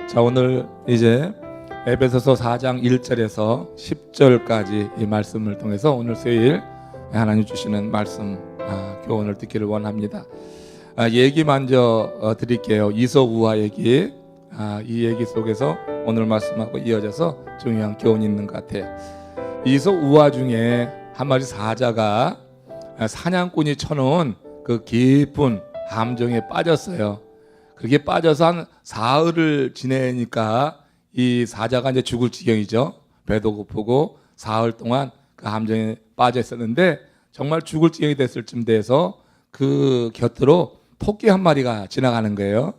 자, 오늘 이제 에베소서 4장 1절에서 10절까지 이 말씀을 통해서 오늘 수요일 하나님 주시는 말씀 교훈을 듣기를 원합니다. 얘기 먼저 드릴게요. 이소우화 얘기. 이 얘기 속에서 오늘 말씀하고 이어져서 중요한 교훈이 있는 것 같아요. 이소우화 중에 한 마리 사자가 사냥꾼이 쳐놓은 그 깊은 함정에 빠졌어요. 그렇게 빠져서 한 사흘을 지내니까 이 사자가 이제 죽을 지경이죠. 배도 고프고 사흘 동안 그 함정에 빠져 있었는데 정말 죽을 지경이 됐을 쯤 돼서 그 곁으로 토끼 한 마리가 지나가는 거예요.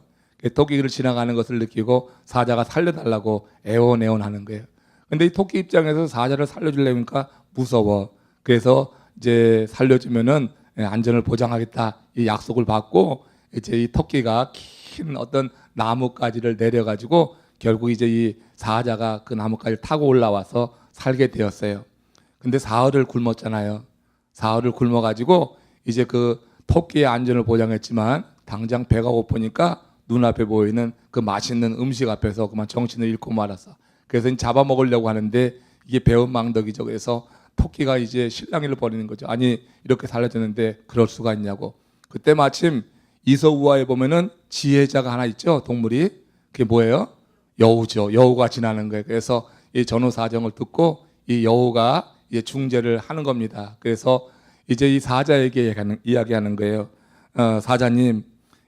토끼를 지나가는 것을 느끼고 사자가 살려달라고 애원하는 거예요. 근데 이 토끼 입장에서 사자를 살려주려니까 무서워. 그래서 이제 살려주면은 안전을 보장하겠다 이 약속을 받고 이제 이 토끼가 긴 어떤 나뭇가지를 내려가지고 결국 이제 이 사자가 그 나뭇가지를 타고 올라와서 살게 되었어요. 근데 사흘을 굶었잖아요. 사흘을 굶어가지고 이제 그 토끼의 안전을 보장했지만 당장 배가 고프니까 눈앞에 보이는 그 맛있는 음식 앞에서 그만 정신을 잃고 말았어. 그래서 잡아먹으려고 하는데 이게 배은망덕이죠. 그래서 토끼가 이제 실랑이를 벌이는 거죠. 아니 이렇게 살려줬는데 그럴 수가 있냐고. 그때 마침 이소우화에 보면은 지혜자가 하나 있죠. 동물이. 그게 뭐예요? 여우죠. 여우가 지나는 거예요. 그래서 이 전후 사정을 듣고 이 여우가 이제 중재를 하는 겁니다. 그래서 이제 이 사자에게 이야기하는 거예요. 사자님,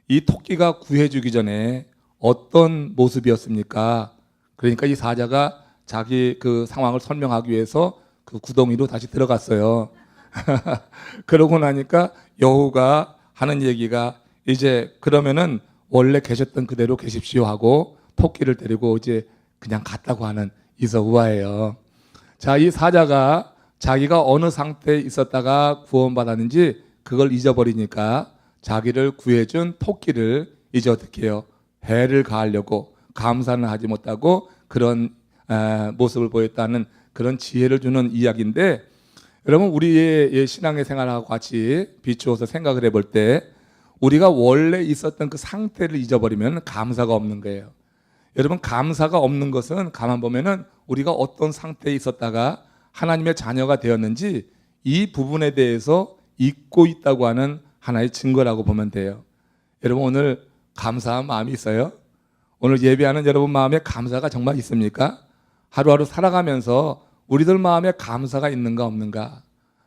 이 토끼가 구해주기 전에 어떤 모습이었습니까? 그러니까 이 사자가 자기 그 상황을 설명하기 위해서 그 구덩이로 다시 들어갔어요. 그러고 나니까 여우가 하는 얘기가 이제 그러면은 원래 계셨던 그대로 계십시오 하고 토끼를 데리고 이제 그냥 갔다고 하는 이소우화예요. 자, 이 사자가 자기가 어느 상태에 있었다가 구원받았는지 그걸 잊어버리니까 자기를 구해준 토끼를 이제 어떻게 해요? 해를 가하려고 감사는 하지 못하고 그런 모습을 보였다는 그런 지혜를 주는 이야기인데, 여러분 우리의 신앙의 생활하고 같이 비추어서 생각을 해볼 때 우리가 원래 있었던 그 상태를 잊어버리면 감사가 없는 거예요. 여러분 감사가 없는 것은 가만 보면은 우리가 어떤 상태에 있었다가 하나님의 자녀가 되었는지 이 부분에 대해서 잊고 있다고 하는 하나의 증거라고 보면 돼요. 여러분 오늘 감사한 마음이 있어요? 오늘 예배하는 여러분 마음에 감사가 정말 있습니까? 하루하루 살아가면서 우리들 마음에 감사가 있는가 없는가?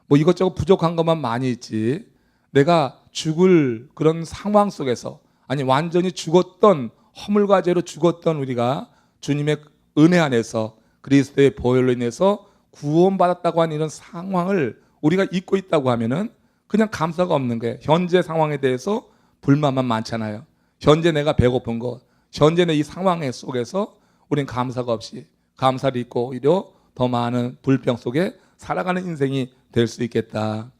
뭐 이것저것 부족한 것만 많이 있지, 내가 죽을 그런 상황 속에서, 아니 완전히 죽었던, 허물과 죄로 죽었던 우리가 주님의 은혜 안에서 그리스도의 보혈로 인해서 구원받았다고 하는 이런 상황을 우리가 잊고 있다고 하면은 그냥 감사가 없는 거예요. 현재 상황에 대해서 불만만 많잖아요. 현재 내가 배고픈 것, 현재 내 이 상황 속에서 우리는 감사가 없이 감사를 잊고 오히려 더 많은 불평 속에 살아가는 인생이 될 수 있겠다.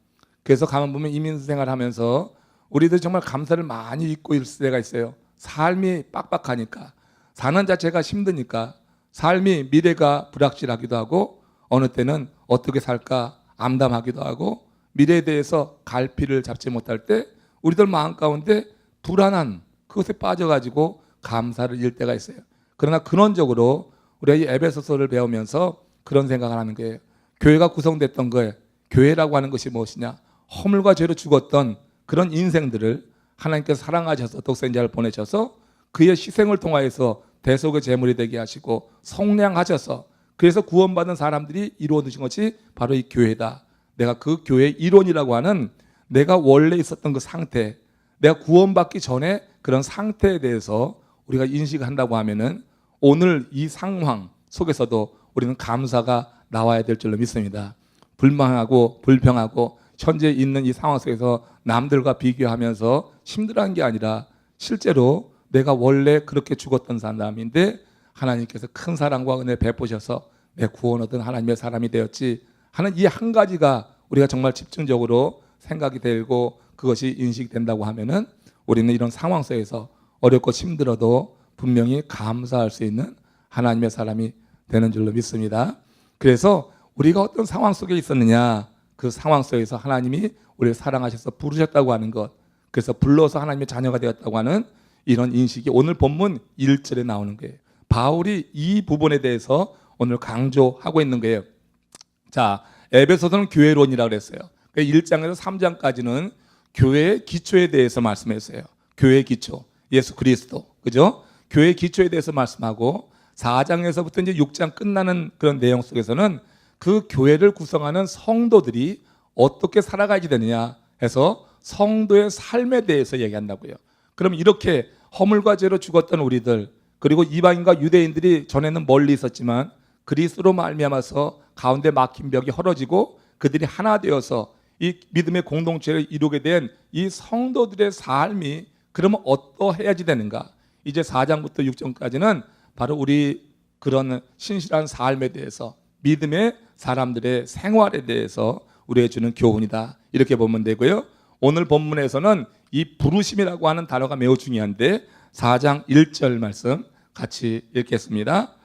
그래서 가만 보면 이민생활 하면서 우리들 정말 감사를 많이 잊고 있을 때가 있어요. 삶이 빡빡하니까, 사는 자체가 힘드니까, 삶이 미래가 불확실하기도 하고 어느 때는 어떻게 살까 암담하기도 하고 미래에 대해서 갈피를 잡지 못할 때 우리들 마음 가운데 불안한 그것에 빠져가지고 감사를 잃을 때가 있어요. 그러나 근원적으로 우리가 이 에베소서를 배우면서 그런 생각을 하는 거예요. 교회가 구성됐던 거예요. 교회라고 하는 것이 무엇이냐? 허물과 죄로 죽었던 그런 인생들을 하나님께서 사랑하셔서 독생자를 보내셔서 그의 희생을 통하여서 대속의 제물이 되게 하시고 성량하셔서 그래서 구원받은 사람들이 이루어진 것이 바로 이 교회다. 내가 그 교회의 일원이라고 하는 내가 원래 있었던 그 상태, 내가 구원받기 전에 그런 상태에 대해서 우리가 인식한다고 하면은 오늘 이 상황 속에서도 우리는 감사가 나와야 될 줄로 믿습니다. 불만하고 불평하고 현재 있는 이 상황 속에서 남들과 비교하면서 힘들어한 게 아니라 실제로 내가 원래 그렇게 죽었던 사람인데 하나님께서 큰 사랑과 은혜 베푸셔서 내 구원 얻은 하나님의 사람이 되었지 하는 이 한 가지가 우리가 정말 집중적으로 생각이 되고 그것이 인식된다고 하면은 우리는 이런 상황 속에서 어렵고 힘들어도 분명히 감사할 수 있는 하나님의 사람이 되는 줄로 믿습니다. 그래서 우리가 어떤 상황 속에 있었느냐, 그 상황 속에서 하나님이 우리를 사랑하셔서 부르셨다고 하는 것, 그래서 불러서 하나님의 자녀가 되었다고 하는 이런 인식이 오늘 본문 1절에 나오는 거예요. 바울이 이 부분에 대해서 오늘 강조하고 있는 거예요. 자, 에베소서는 교회론이라고 그랬어요. 1장에서 3장까지는 교회의 기초에 대해서 말씀했어요. 교회의 기초, 예수 그리스도, 그죠? 교회의 기초에 대해서 말씀하고 4장에서부터 이제 6장 끝나는 그런 내용 속에서는 그 교회를 구성하는 성도들이 어떻게 살아가야 되느냐 해서 성도의 삶에 대해서 얘기한다고요. 그럼 이렇게 허물과 죄로 죽었던 우리들, 그리고 이방인과 유대인들이 전에는 멀리 있었지만 그리스도로 말미암아서 가운데 막힌 벽이 헐어지고 그들이 하나 되어서 이 믿음의 공동체를 이루게 된 이 성도들의 삶이 그러면 어떠해야지 되는가? 이제 4장부터 6장까지는 바로 우리 그런 신실한 삶에 대해서, 믿음의 사람들의 생활에 대해서 우리에게 주는 교훈이다, 이렇게 보면 되고요. 오늘 본문에서는 이 부르심이라고 하는 단어가 매우 중요한데 4장 1절 말씀 같이 읽겠습니다.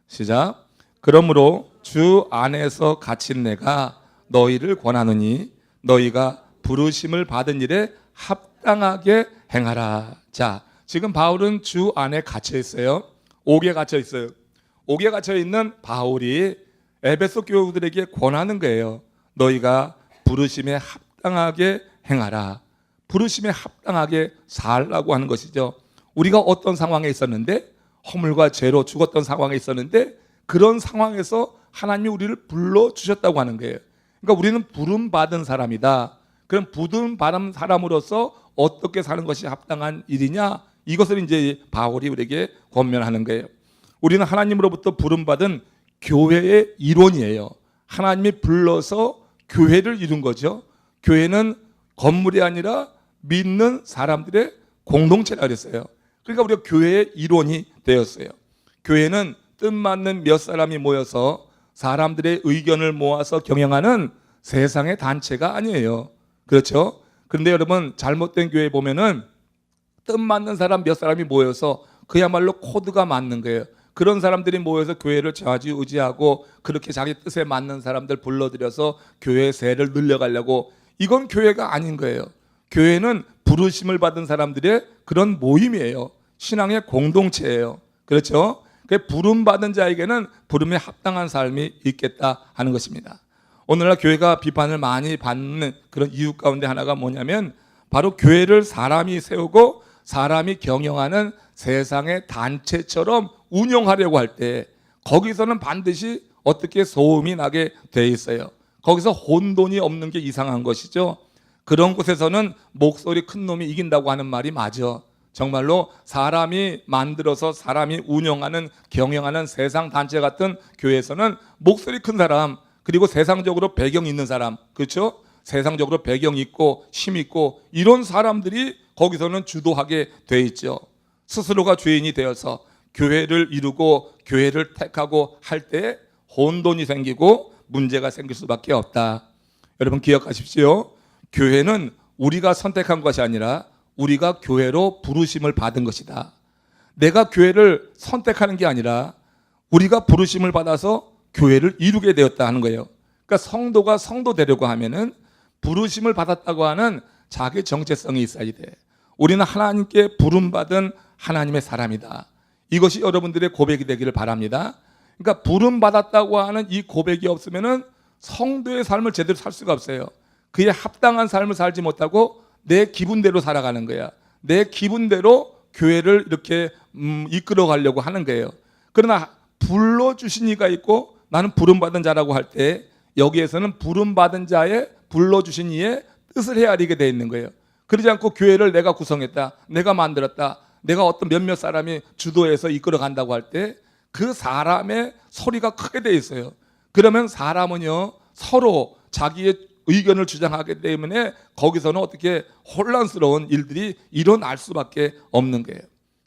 시작. 그러므로 주 안에서 갇힌 내가 너희를 권하노니 너희가 부르심을 받은 일에 합당하게 행하라. 자, 지금 바울은 주 안에 갇혀 있어요. 옥에 갇혀 있어요. 옥에 갇혀 있는 바울이 에베소 교우들에게 권하는 거예요. 너희가 부르심에 합당하게 행하라. 부르심에 합당하게 살라고 하는 것이죠. 우리가 어떤 상황에 있었는데, 허물과 죄로 죽었던 상황에 있었는데 그런 상황에서 하나님이 우리를 불러주셨다고 하는 거예요. 그러니까 우리는 부름받은 사람이다. 그럼 부름받은 사람으로서 어떻게 사는 것이 합당한 일이냐, 이것을 이제 바울이 우리에게 권면하는 거예요. 우리는 하나님으로부터 부름받은 교회의 일원이에요. 하나님이 불러서 교회를 이룬 거죠. 교회는 건물이 아니라 믿는 사람들의 공동체라 그랬어요. 그러니까 우리가 교회의 일원이 되었어요. 교회는 뜻맞는 몇 사람이 모여서 사람들의 의견을 모아서 경영하는 세상의 단체가 아니에요. 그렇죠? 그런데 여러분, 잘못된 교회 보면은 뜻맞는 사람 몇 사람이 모여서 그야말로 코드가 맞는 거예요. 그런 사람들이 모여서 교회를 좌지우지하고 그렇게 자기 뜻에 맞는 사람들 불러들여서 교회의 세를 늘려가려고, 이건 교회가 아닌 거예요. 교회는 부르심을 받은 사람들의 그런 모임이에요. 신앙의 공동체예요. 그렇죠? 부름받은 자에게는 부름에 합당한 삶이 있겠다 하는 것입니다. 오늘날 교회가 비판을 많이 받는 그런 이유 가운데 하나가 뭐냐면 바로 교회를 사람이 세우고 사람이 경영하는 세상의 단체처럼 운영하려고 할 때 거기서는 반드시 어떻게 소음이 나게 돼 있어요. 거기서 혼돈이 없는 게 이상한 것이죠. 그런 곳에서는 목소리 큰 놈이 이긴다고 하는 말이 맞아. 정말로 사람이 만들어서 사람이 운영하는 경영하는 세상 단체 같은 교회에서는 목소리 큰 사람, 그리고 세상적으로 배경 있는 사람, 그렇죠? 세상적으로 배경 있고 힘 있고 이런 사람들이 거기서는 주도하게 돼 있죠. 스스로가 주인이 되어서 교회를 이루고 교회를 택하고 할 때 혼돈이 생기고 문제가 생길 수밖에 없다. 여러분 기억하십시오. 교회는 우리가 선택한 것이 아니라 우리가 교회로 부르심을 받은 것이다. 내가 교회를 선택하는 게 아니라 우리가 부르심을 받아서 교회를 이루게 되었다 하는 거예요. 그러니까 성도가 성도 되려고 하면은 부르심을 받았다고 하는 자기 정체성이 있어야 돼. 우리는 하나님께 부름받은 하나님의 사람이다. 이것이 여러분들의 고백이 되기를 바랍니다. 그러니까 부름받았다고 하는 이 고백이 없으면은 성도의 삶을 제대로 살 수가 없어요. 그에 합당한 삶을 살지 못하고 내 기분대로 살아가는 거야. 내 기분대로 교회를 이렇게 이끌어 가려고 하는 거예요. 그러나 불러주신 이가 있고 나는 부름받은 자라고 할 때 여기에서는 부름받은 자의 불러주신 이의 뜻을 헤아리게 되어 있는 거예요. 그러지 않고 교회를 내가 구성했다, 내가 만들었다, 내가 어떤 몇몇 사람이 주도해서 이끌어 간다고 할 때 그 사람의 소리가 크게 되어 있어요. 그러면 사람은요 서로 자기의 의견을 주장하기 때문에 거기서는 어떻게 혼란스러운 일들이 일어날 수밖에 없는 거예요.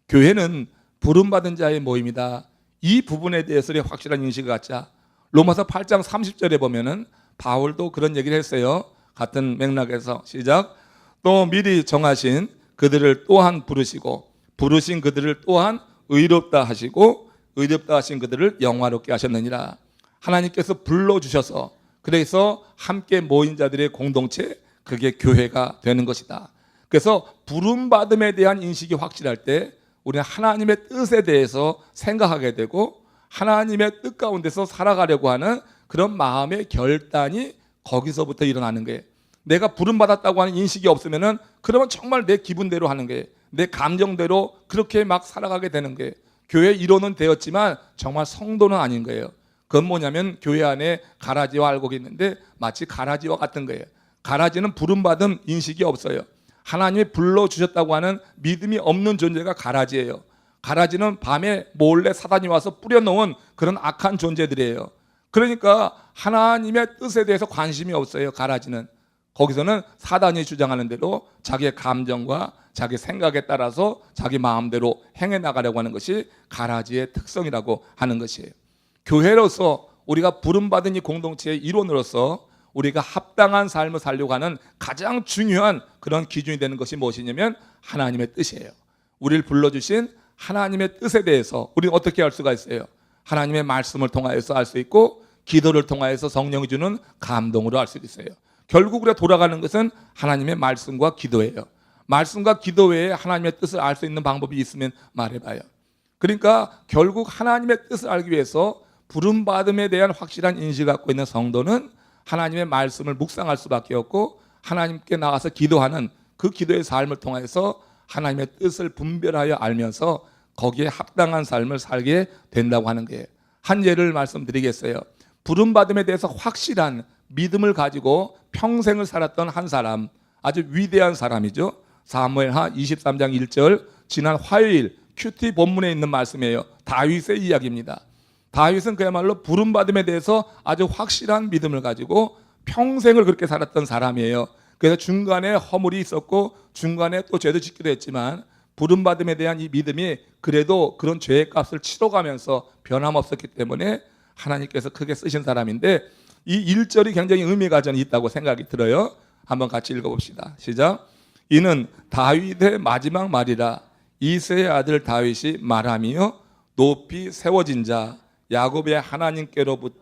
교회는 부름받은 자의 모임이다. 이 부분에 대해서 확실한 인식을 갖자. 로마서 8장 30절에 보면은 바울도 그런 얘기를 했어요. 같은 맥락에서 시작. 또 미리 정하신 그들을 또한 부르시고 부르신 그들을 또한 의롭다 하시고 의롭다 하신 그들을 영화롭게 하셨느니라. 하나님께서 불러주셔서 그래서 함께 모인 자들의 공동체, 그게 교회가 되는 것이다. 그래서 부름받음에 대한 인식이 확실할 때 우리는 하나님의 뜻에 대해서 생각하게 되고 하나님의 뜻 가운데서 살아가려고 하는 그런 마음의 결단이 거기서부터 일어나는 거예요. 내가 부름받았다고 하는 인식이 없으면은 그러면 정말 내 기분대로 하는 거예요. 내 감정대로 그렇게 막 살아가게 되는 거예요. 교회 일원은 되었지만 정말 성도는 아닌 거예요. 그건 뭐냐면 교회 안에 가라지와 알곡이 있는데 마치 가라지와 같은 거예요. 가라지는 부름받은 인식이 없어요. 하나님이 불러주셨다고 하는 믿음이 없는 존재가 가라지예요. 가라지는 밤에 몰래 사단이 와서 뿌려놓은 그런 악한 존재들이에요. 그러니까 하나님의 뜻에 대해서 관심이 없어요. 가라지는. 거기서는 사단이 주장하는 대로 자기의 감정과 자기 생각에 따라서 자기 마음대로 행해 나가려고 하는 것이 가라지의 특성이라고 하는 것이에요. 교회로서 우리가 부름받은 이 공동체의 일원으로서 우리가 합당한 삶을 살려고 하는 가장 중요한 그런 기준이 되는 것이 무엇이냐면 하나님의 뜻이에요. 우리를 불러주신 하나님의 뜻에 대해서 우리는 어떻게 알 수가 있어요? 하나님의 말씀을 통하여서 알 수 있고 기도를 통하여서 성령이 주는 감동으로 알 수 있어요. 결국 우리가 돌아가는 것은 하나님의 말씀과 기도예요. 말씀과 기도 외에 하나님의 뜻을 알 수 있는 방법이 있으면 말해봐요. 그러니까 결국 하나님의 뜻을 알기 위해서 부름받음에 대한 확실한 인식을 갖고 있는 성도는 하나님의 말씀을 묵상할 수밖에 없고 하나님께 나가서 기도하는 그 기도의 삶을 통해서 하나님의 뜻을 분별하여 알면서 거기에 합당한 삶을 살게 된다고 하는 거예요. 한 예를 말씀드리겠어요. 부름받음에 대해서 확실한 믿음을 가지고 평생을 살았던 한 사람, 아주 위대한 사람이죠. 사무엘하 23장 1절, 지난 화요일 큐티 본문에 있는 말씀이에요. 다윗의 이야기입니다. 다윗은 그야말로 부름받음에 대해서 아주 확실한 믿음을 가지고 평생을 그렇게 살았던 사람이에요. 그래서 중간에 허물이 있었고 중간에 또 죄도 짓기도 했지만 부름받음에 대한 이 믿음이 그래도 그런 죄의 값을 치러가면서 변함없었기 때문에 하나님께서 크게 쓰신 사람인데 이 1절이 굉장히 의미가 저는 있다고 생각이 들어요. 한번 같이 읽어봅시다. 시작. 이는 다윗의 마지막 말이라. 이새의 아들 다윗이 말하며 높이 세워진 자 야곱의 하나님께로부터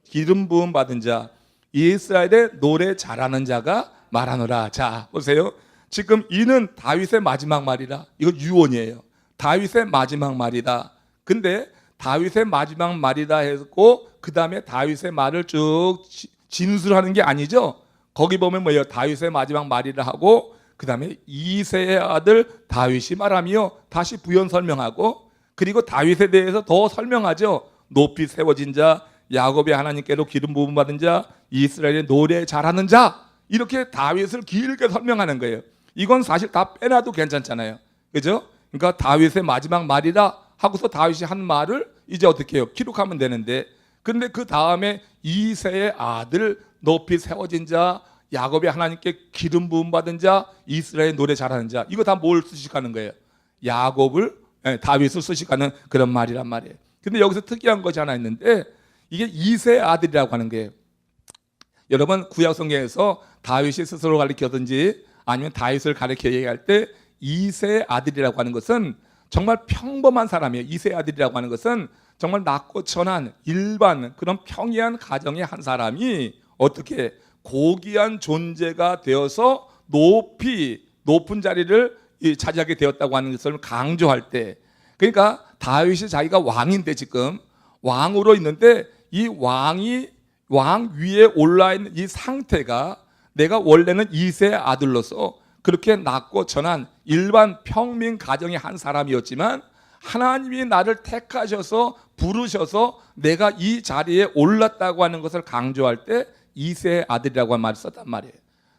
기름 부음 받은 자 이스라엘의 노래 잘하는 자가 말하노라. 자 보세요. 지금 이는 다윗의 마지막 말이라. 이거 유언이에요. 다윗의 마지막 말이다. 근데 다윗의 마지막 말이다 했고 그 다음에 다윗의 말을 쭉 진술하는 게 아니죠. 거기 보면 뭐예요? 다윗의 마지막 말이라 하고 그 다음에 이새의 아들 다윗이 말하며 다시 부연 설명하고 그리고 다윗에 대해서 더 설명하죠. 높이 세워진 자 야곱의 하나님께로 기름 부음 받은 자 이스라엘의 노래 잘하는 자 이렇게 다윗을 길게 설명하는 거예요. 이건 사실 다 빼놔도 괜찮잖아요. 그죠? 그러니까 다윗의 마지막 말이라 하고서 다윗이 한 말을 이제 어떻게 해요? 기록하면 되는데 근데 그 다음에 이새의 아들 높이 세워진 자 야곱의 하나님께 기름 부음 받은 자 이스라엘 노래 잘하는 자 이거 다 뭘 수식하는 거예요? 야곱을 다윗을 수식하는 그런 말이란 말이에요. 근데 여기서 특이한 것이 하나 있는데 이게 이새의 아들이라고 하는 거예요. 여러분 구약 성경에서 다윗이 스스로 가리키든지 아니면 다윗을 가리켜 얘기할 때 이새의 아들이라고 하는 것은 정말 평범한 사람이에요. 이새의 아들이라고 하는 것은 정말 낮고 천한 일반 그런 평이한 가정의 한 사람이 어떻게 고귀한 존재가 되어서 높은 자리를 차지하게 되었다고 하는 것을 강조할 때 그러니까 다윗이 자기가 왕인데 지금 왕으로 있는데 이 왕 위에 올라 있는 이 상태가 내가 원래는 이새의 아들로서 그렇게 낮고 천한 일반 평민 가정의 한 사람이었지만 하나님이 나를 택하셔서 부르셔서 내가 이 자리에 올랐다고 하는 것을 강조할 때 이새의 아들이라고 하는 말을 썼단 말이에요.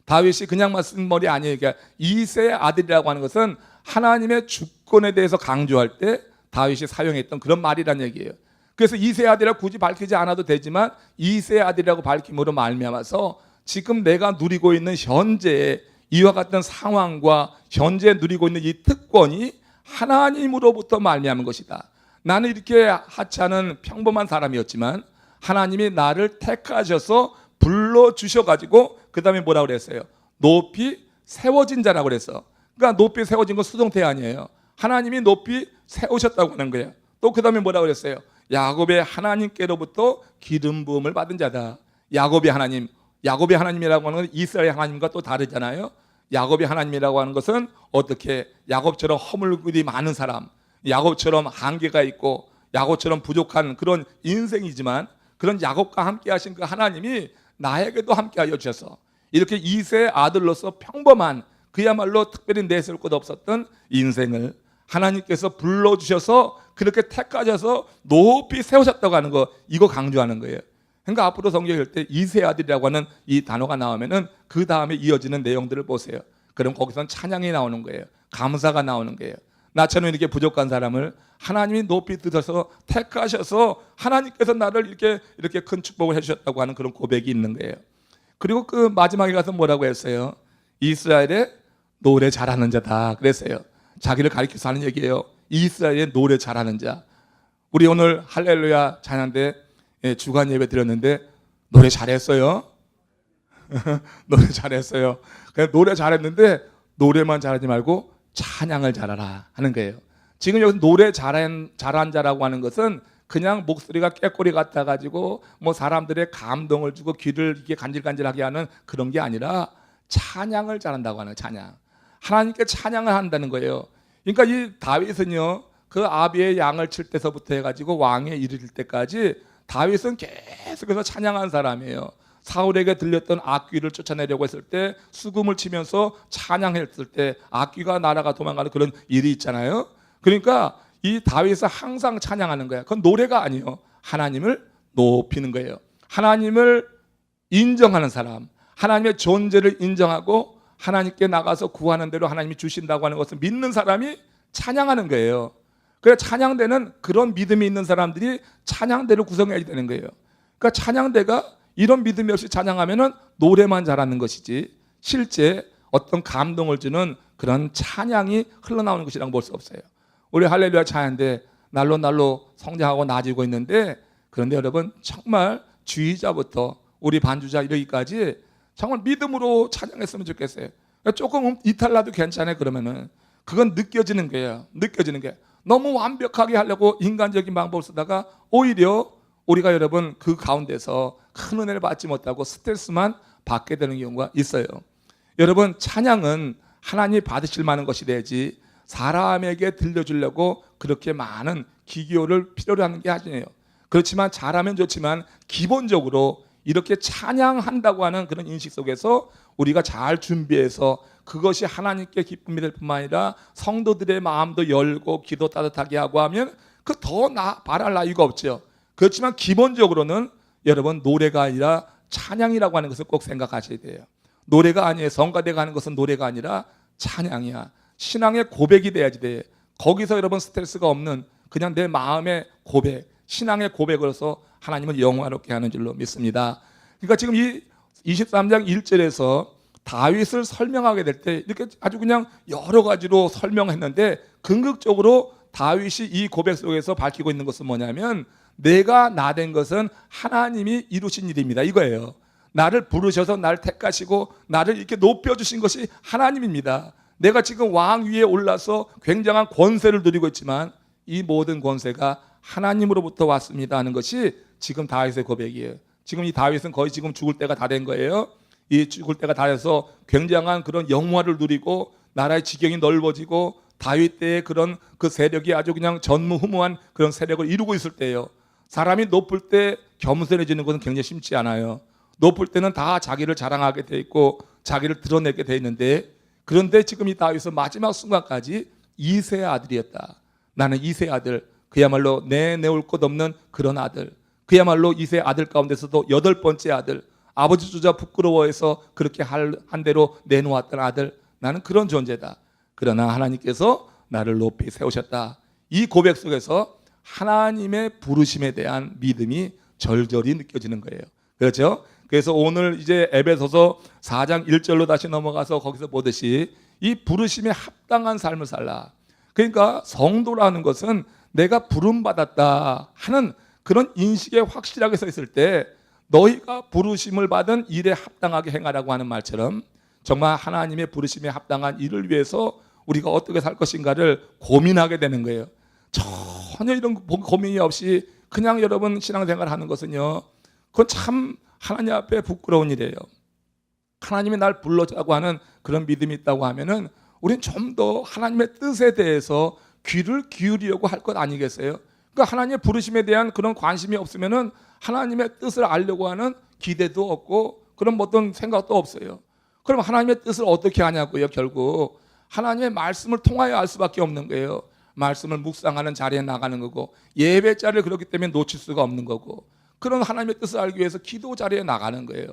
다윗이 그냥만 쓴 말이 아니에요. 그러니까 이새의 아들이라고 하는 것은 하나님의 주권에 대해서 강조할 때 다윗이 사용했던 그런 말이란 얘기예요. 그래서 이새의 아들이라고 굳이 밝히지 않아도 되지만 이새의 아들이라고 밝힘으로 말미암아서 지금 내가 누리고 있는 현재의 이와 같은 상황과 현재 누리고 있는 이 특권이 하나님으로부터 말미암은 것이다. 나는 이렇게 하찮은 평범한 사람이었지만 하나님이 나를 택하셔서 불러주셔가지고 그 다음에 뭐라고 그랬어요? 높이 세워진 자라고 그랬어. 그러니까 높이 세워진 건 수동태 아니에요. 하나님이 높이 세우셨다고 하는 거예요. 또 그 다음에 뭐라고 그랬어요? 야곱의 하나님께로부터 기름 부음을 받은 자다. 야곱의 하나님이라고 하는 건 이스라엘 하나님과 또 다르잖아요. 야곱의 하나님이라고 하는 것은 어떻게 야곱처럼 허물들이 많은 사람 야곱처럼 한계가 있고 야곱처럼 부족한 그런 인생이지만 그런 야곱과 함께 하신 그 하나님이 나에게도 함께 하여 주셔서 이렇게 2세 아들로서 평범한 그야말로 특별히 내세울 것 없었던 인생을 하나님께서 불러주셔서 그렇게 택하셔서 높이 세우셨다고 하는 거, 이거 강조하는 거예요. 그러니까 앞으로 성경에 때 2세 아들이라고 하는 이 단어가 나오면은 그 다음에 이어지는 내용들을 보세요. 그럼 거기선 찬양이 나오는 거예요. 감사가 나오는 거예요. 나처럼 이렇게 부족한 사람을 하나님이 높이 드셔서 택하셔서 하나님께서 나를 이렇게 큰 축복을 해주셨다고 하는 그런 고백이 있는 거예요. 그리고 그 마지막에 가서 뭐라고 했어요? 이스라엘의 노래 잘하는 자다 그랬어요. 자기를 가리켜서 하는 얘기예요. 이스라엘의 노래 잘하는 자. 우리 오늘 할렐루야 찬양대 주간 예배 드렸는데 노래 잘했어요. 노래 잘했어요. 그냥 노래 잘했는데 노래만 잘하지 말고 찬양을 잘하라 하는 거예요. 지금 여기서 노래 잘한 자라고 하는 것은 그냥 목소리가 꾀꼬리 같아 가지고 뭐 사람들의 감동을 주고 귀를 이렇게 간질간질하게 하는 그런 게 아니라 찬양을 잘한다고 하는 찬양. 하나님께 찬양을 한다는 거예요. 그러니까 이 다윗은요, 그 아비의 양을 칠 때서부터 해가지고 왕에 이르릴 때까지 다윗은 계속해서 찬양한 사람이에요. 사울에게 들렸던 악귀를 쫓아내려고 했을 때 수금을 치면서 찬양했을 때 악귀가 날아가 도망가는 그런 일이 있잖아요. 그러니까 이 다윗은 항상 찬양하는 거야. 그건 노래가 아니에요. 하나님을 높이는 거예요. 하나님을 인정하는 사람, 하나님의 존재를 인정하고 하나님께 나가서 구하는 대로 하나님이 주신다고 하는 것을 믿는 사람이 찬양하는 거예요. 그래서 찬양대는 그런 믿음이 있는 사람들이 찬양대를 구성해야 되는 거예요. 그러니까 찬양대가 이런 믿음이 없이 찬양하면은 노래만 잘하는 것이지 실제 어떤 감동을 주는 그런 찬양이 흘러나오는 것이라고 볼 수 없어요. 우리 할렐루야 찬양대 날로 성장하고 나아지고 있는데, 그런데 여러분 정말 주의자부터 우리 반주자 이르기까지 정말 믿음으로 찬양했으면 좋겠어요. 조금 이탈나도 괜찮아요. 그러면은 그건 느껴지는 거예요. 느껴지는 게 너무 완벽하게 하려고 인간적인 방법을 쓰다가 오히려 우리가 여러분 그 가운데서 큰 은혜를 받지 못하고 스트레스만 받게 되는 경우가 있어요. 여러분 찬양은 하나님이 받으실 만한 것이 되지 사람에게 들려주려고 그렇게 많은 기교를 필요로 하는 게 아니에요. 그렇지만 잘하면 좋지만 기본적으로 이렇게 찬양한다고 하는 그런 인식 속에서 우리가 잘 준비해서 그것이 하나님께 기쁨이 될 뿐만 아니라 성도들의 마음도 열고 기도 따뜻하게 하고 하면 그 더 바랄 나위가 없죠. 그렇지만 기본적으로는 여러분 노래가 아니라 찬양이라고 하는 것을 꼭 생각하셔야 돼요. 노래가 아니에요. 성가대가 하는 것은 노래가 아니라 찬양이야. 신앙의 고백이 돼야지 돼. 거기서 여러분 스트레스가 없는 그냥 내 마음의 고백, 신앙의 고백으로서 하나님을 영화롭게 하는 줄로 믿습니다. 그러니까 지금 이 23장 1절에서 다윗을 설명하게 될 때 이렇게 아주 그냥 여러 가지로 설명했는데 궁극적으로 다윗이 이 고백 속에서 밝히고 있는 것은 뭐냐면 내가 나된 것은 하나님이 이루신 일입니다. 이거예요. 나를 부르셔서 나를 택하시고 나를 이렇게 높여주신 것이 하나님입니다. 내가 지금 왕 위에 올라서 굉장한 권세를 누리고 있지만 이 모든 권세가 하나님으로부터 왔습니다 하는 것이 지금 다윗의 고백이에요. 지금 이 다윗은 거의 지금 죽을 때가 다 된 거예요. 이 죽을 때가 다 돼서 굉장한 그런 영화를 누리고 나라의 지경이 넓어지고 다윗 때의 그런 그 세력이 아주 그냥 전무후무한 그런 세력을 이루고 있을 때예요. 사람이 높을 때 겸손해지는 것은 굉장히 쉽지 않아요. 높을 때는 다 자기를 자랑하게 돼 있고 자기를 드러내게 돼 있는데, 그런데 지금 이 다윗은 마지막 순간까지 2세 아들이었다. 나는 2세 아들, 그야말로 내놓을 것 없는 그런 아들, 그야말로 2세 아들 가운데서도 8번째 아들, 아버지 주자 부끄러워해서 그렇게 한 대로 내놓았던 아들, 나는 그런 존재다. 그러나 하나님께서 나를 높이 세우셨다. 이 고백 속에서 하나님의 부르심에 대한 믿음이 절절히 느껴지는 거예요. 그렇죠? 그래서 오늘 이제 에베소서 4장 1절로 다시 넘어가서 거기서 보듯이 이 부르심에 합당한 삶을 살라. 그러니까 성도라는 것은 내가 부름받았다 하는 그런 인식에 확실하게 서 있을 때 너희가 부르심을 받은 일에 합당하게 행하라고 하는 말처럼 정말 하나님의 부르심에 합당한 일을 위해서 우리가 어떻게 살 것인가를 고민하게 되는 거예요. 전혀 이런 고민이 없이 그냥 여러분 신앙생활 하는 것은요, 그건 참 하나님 앞에 부끄러운 일이에요. 하나님이 날 불러자고 하는 그런 믿음이 있다고 하면은 우린 좀 더 하나님의 뜻에 대해서 귀를 기울이려고 할 것 아니겠어요? 그러니까 하나님의 부르심에 대한 그런 관심이 없으면은 하나님의 뜻을 알려고 하는 기대도 없고 그런 어떤 생각도 없어요. 그럼 하나님의 뜻을 어떻게 하냐고요? 결국 하나님의 말씀을 통하여 알 수밖에 없는 거예요. 말씀을 묵상하는 자리에 나가는 거고 예배 자리를 그렇기 때문에 놓칠 수가 없는 거고 그런 하나님의 뜻을 알기 위해서 기도 자리에 나가는 거예요.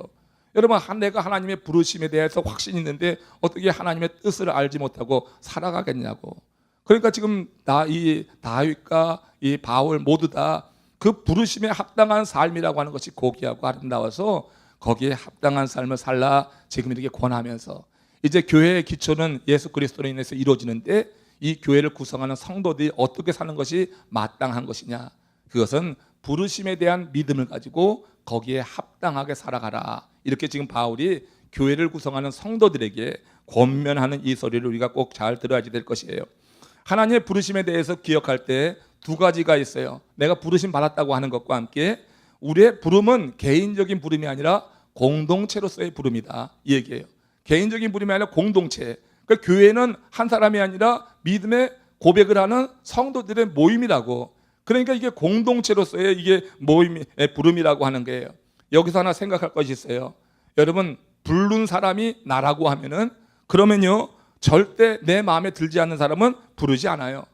여러분 내가 하나님의 부르심에 대해서 확신이 있는데 어떻게 하나님의 뜻을 알지 못하고 살아가겠냐고. 그러니까 지금 이 다윗과 이 바울 모두 다 그 부르심에 합당한 삶이라고 하는 것이 고귀하고 아름다워서 거기에 합당한 삶을 살라 지금 이렇게 권하면서 이제 교회의 기초는 예수 그리스도로 인해서 이루어지는데 이 교회를 구성하는 성도들이 어떻게 사는 것이 마땅한 것이냐, 그것은 부르심에 대한 믿음을 가지고 거기에 합당하게 살아가라. 이렇게 지금 바울이 교회를 구성하는 성도들에게 권면하는 이 소리를 우리가 꼭 잘 들어야지 될 것이에요. 하나님의 부르심에 대해서 기억할 때 두 가지가 있어요. 내가 부르심 받았다고 하는 것과 함께 우리의 부름은 개인적인 부름이 아니라 공동체로서의 부름이다, 이 얘기예요. 개인적인 부름이 아니라 공동체. 그러니까 교회는 한 사람이 아니라 믿음의 고백을 하는 성도들의 모임이라고. 그러니까 이게 공동체로서의 이게 모임의 부름이라고 하는 거예요. 여기서 하나 생각할 것이 있어요. 여러분 부른 사람이 나라고 하면은 그러면요 절대 내 마음에 들지 않는 사람은 부르지 않아요.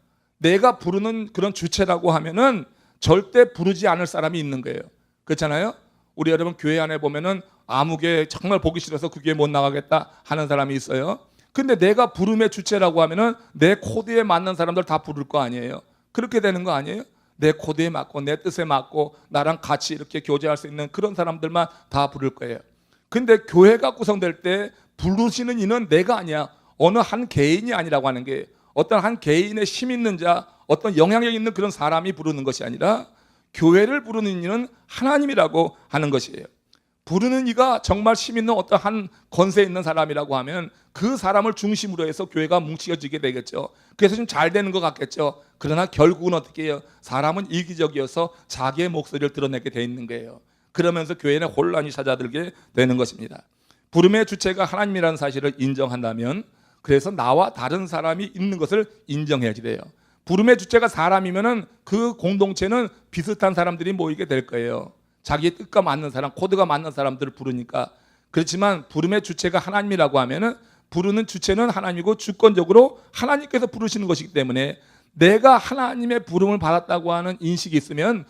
내가 부르는 그런 주체라고 하면은 절대 부르지 않을 사람이 있는 거예요. 그렇잖아요. 우리 여러분 교회 안에 보면은 아무개 정말 보기 싫어서 그 교회 못 나가겠다 하는 사람이 있어요. 근데 내가 부름의 주체라고 하면은 내 코드에 맞는 사람들 다 부를 거 아니에요. 그렇게 되는 거 아니에요? 내 코드에 맞고 내 뜻에 맞고 나랑 같이 이렇게 교제할 수 있는 그런 사람들만 다 부를 거예요. 근데 교회가 구성될 때 부르시는 이는 내가 아니야. 어느 한 개인이 아니라고 하는 게 어떤 한 개인의 힘 있는 자, 어떤 영향력 있는 그런 사람이 부르는 것이 아니라 교회를 부르는 이는 하나님이라고 하는 것이에요. 부르는 이가 정말 힘 있는 어떤 한 권세 있는 사람이라고 하면 그 사람을 중심으로 해서 교회가 뭉쳐지게 되겠죠. 그래서 좀 잘 되는 것 같겠죠. 그러나 결국은 어떻게 해요? 사람은 이기적이어서 자기의 목소리를 드러내게 돼 있는 거예요. 그러면서 교회는 혼란이 찾아들게 되는 것입니다. 부름의 주체가 하나님이라는 사실을 인정한다면 그래서 나와 다른 사람이 있는 것을 인정해야지 돼요. 부름의 주체가 사람이면은 그 공동체는 비슷한 사람들이 모이게 될 거예요. 자기의 뜻과 맞는 사람, 코드가 맞는 사람들을 부르니까. 그렇지만 부름의 주체가 하나님이라고 하면은 부르는 주체는 하나님이고 주권적으로 하나님께서 부르시는 것이기 때문에 내가 하나님의 부름을 받았다고 하는 인식이 있으면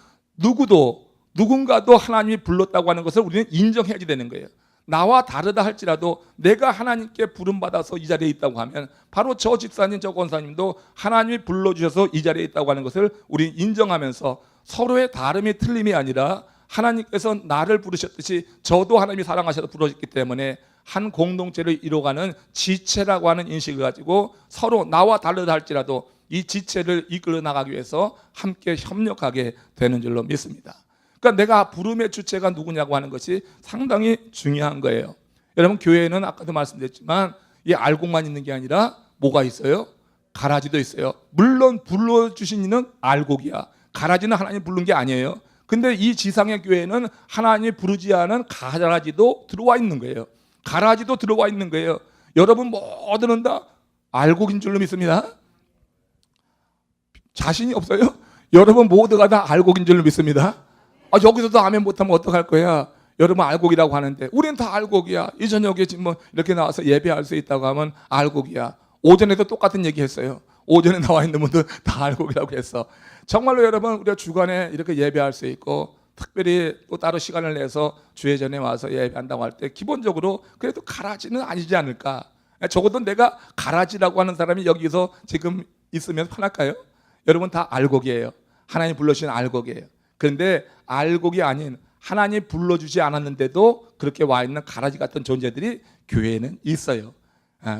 누군가도 하나님이 불렀다고 하는 것을 우리는 인정해야지 되는 거예요. 나와 다르다 할지라도 내가 하나님께 부름받아서 이 자리에 있다고 하면 바로 저 집사님, 저 권사님도 하나님이 불러주셔서 이 자리에 있다고 하는 것을 우리 인정하면서 서로의 다름이 틀림이 아니라 하나님께서 나를 부르셨듯이 저도 하나님이 사랑하셔서 부르셨기 때문에 한 공동체를 이루어가는 지체라고 하는 인식을 가지고 서로 나와 다르다 할지라도 이 지체를 이끌어 나가기 위해서 함께 협력하게 되는 줄로 믿습니다. 그러니까 내가 부름의 주체가 누구냐고 하는 것이 상당히 중요한 거예요. 여러분 교회에는 아까도 말씀드렸지만 이 알곡만 있는 게 아니라 뭐가 있어요? 가라지도 있어요. 물론 불러주신 이는 알곡이야. 가라지는 하나님 부른 게 아니에요. 근데 이 지상의 교회는 하나님이 부르지 않은 가라지도 들어와 있는 거예요. 가라지도 들어와 있는 거예요. 여러분 모두는 다 알곡인 줄로 믿습니다. 자신이 없어요? 여러분 모두가 다 알곡인 줄로 믿습니다. 여기서도 아멘 못하면 어떡할 거야? 여러분 알곡이라고 하는데 우리는 다 알곡이야. 이 저녁에 지금 뭐 이렇게 나와서 예배할 수 있다고 하면 알곡이야. 오전에도 똑같은 얘기 했어요. 오전에 나와 있는 분들 다 알곡이라고 했어. 정말로 여러분 우리가 주간에 이렇게 예배할 수 있고 특별히 또 따로 시간을 내서 주회 전에 와서 예배한다고 할 때 기본적으로 그래도 가라지는 아니지 않을까? 적어도 내가 가라지라고 하는 사람이 여기서 지금 있으면 편할까요? 여러분 다 알곡이에요. 하나님 불러주신 알곡이에요. 그런데 알곡이 아닌 하나님 불러주지 않았는데도 그렇게 와 있는 가라지 같은 존재들이 교회에는 있어요.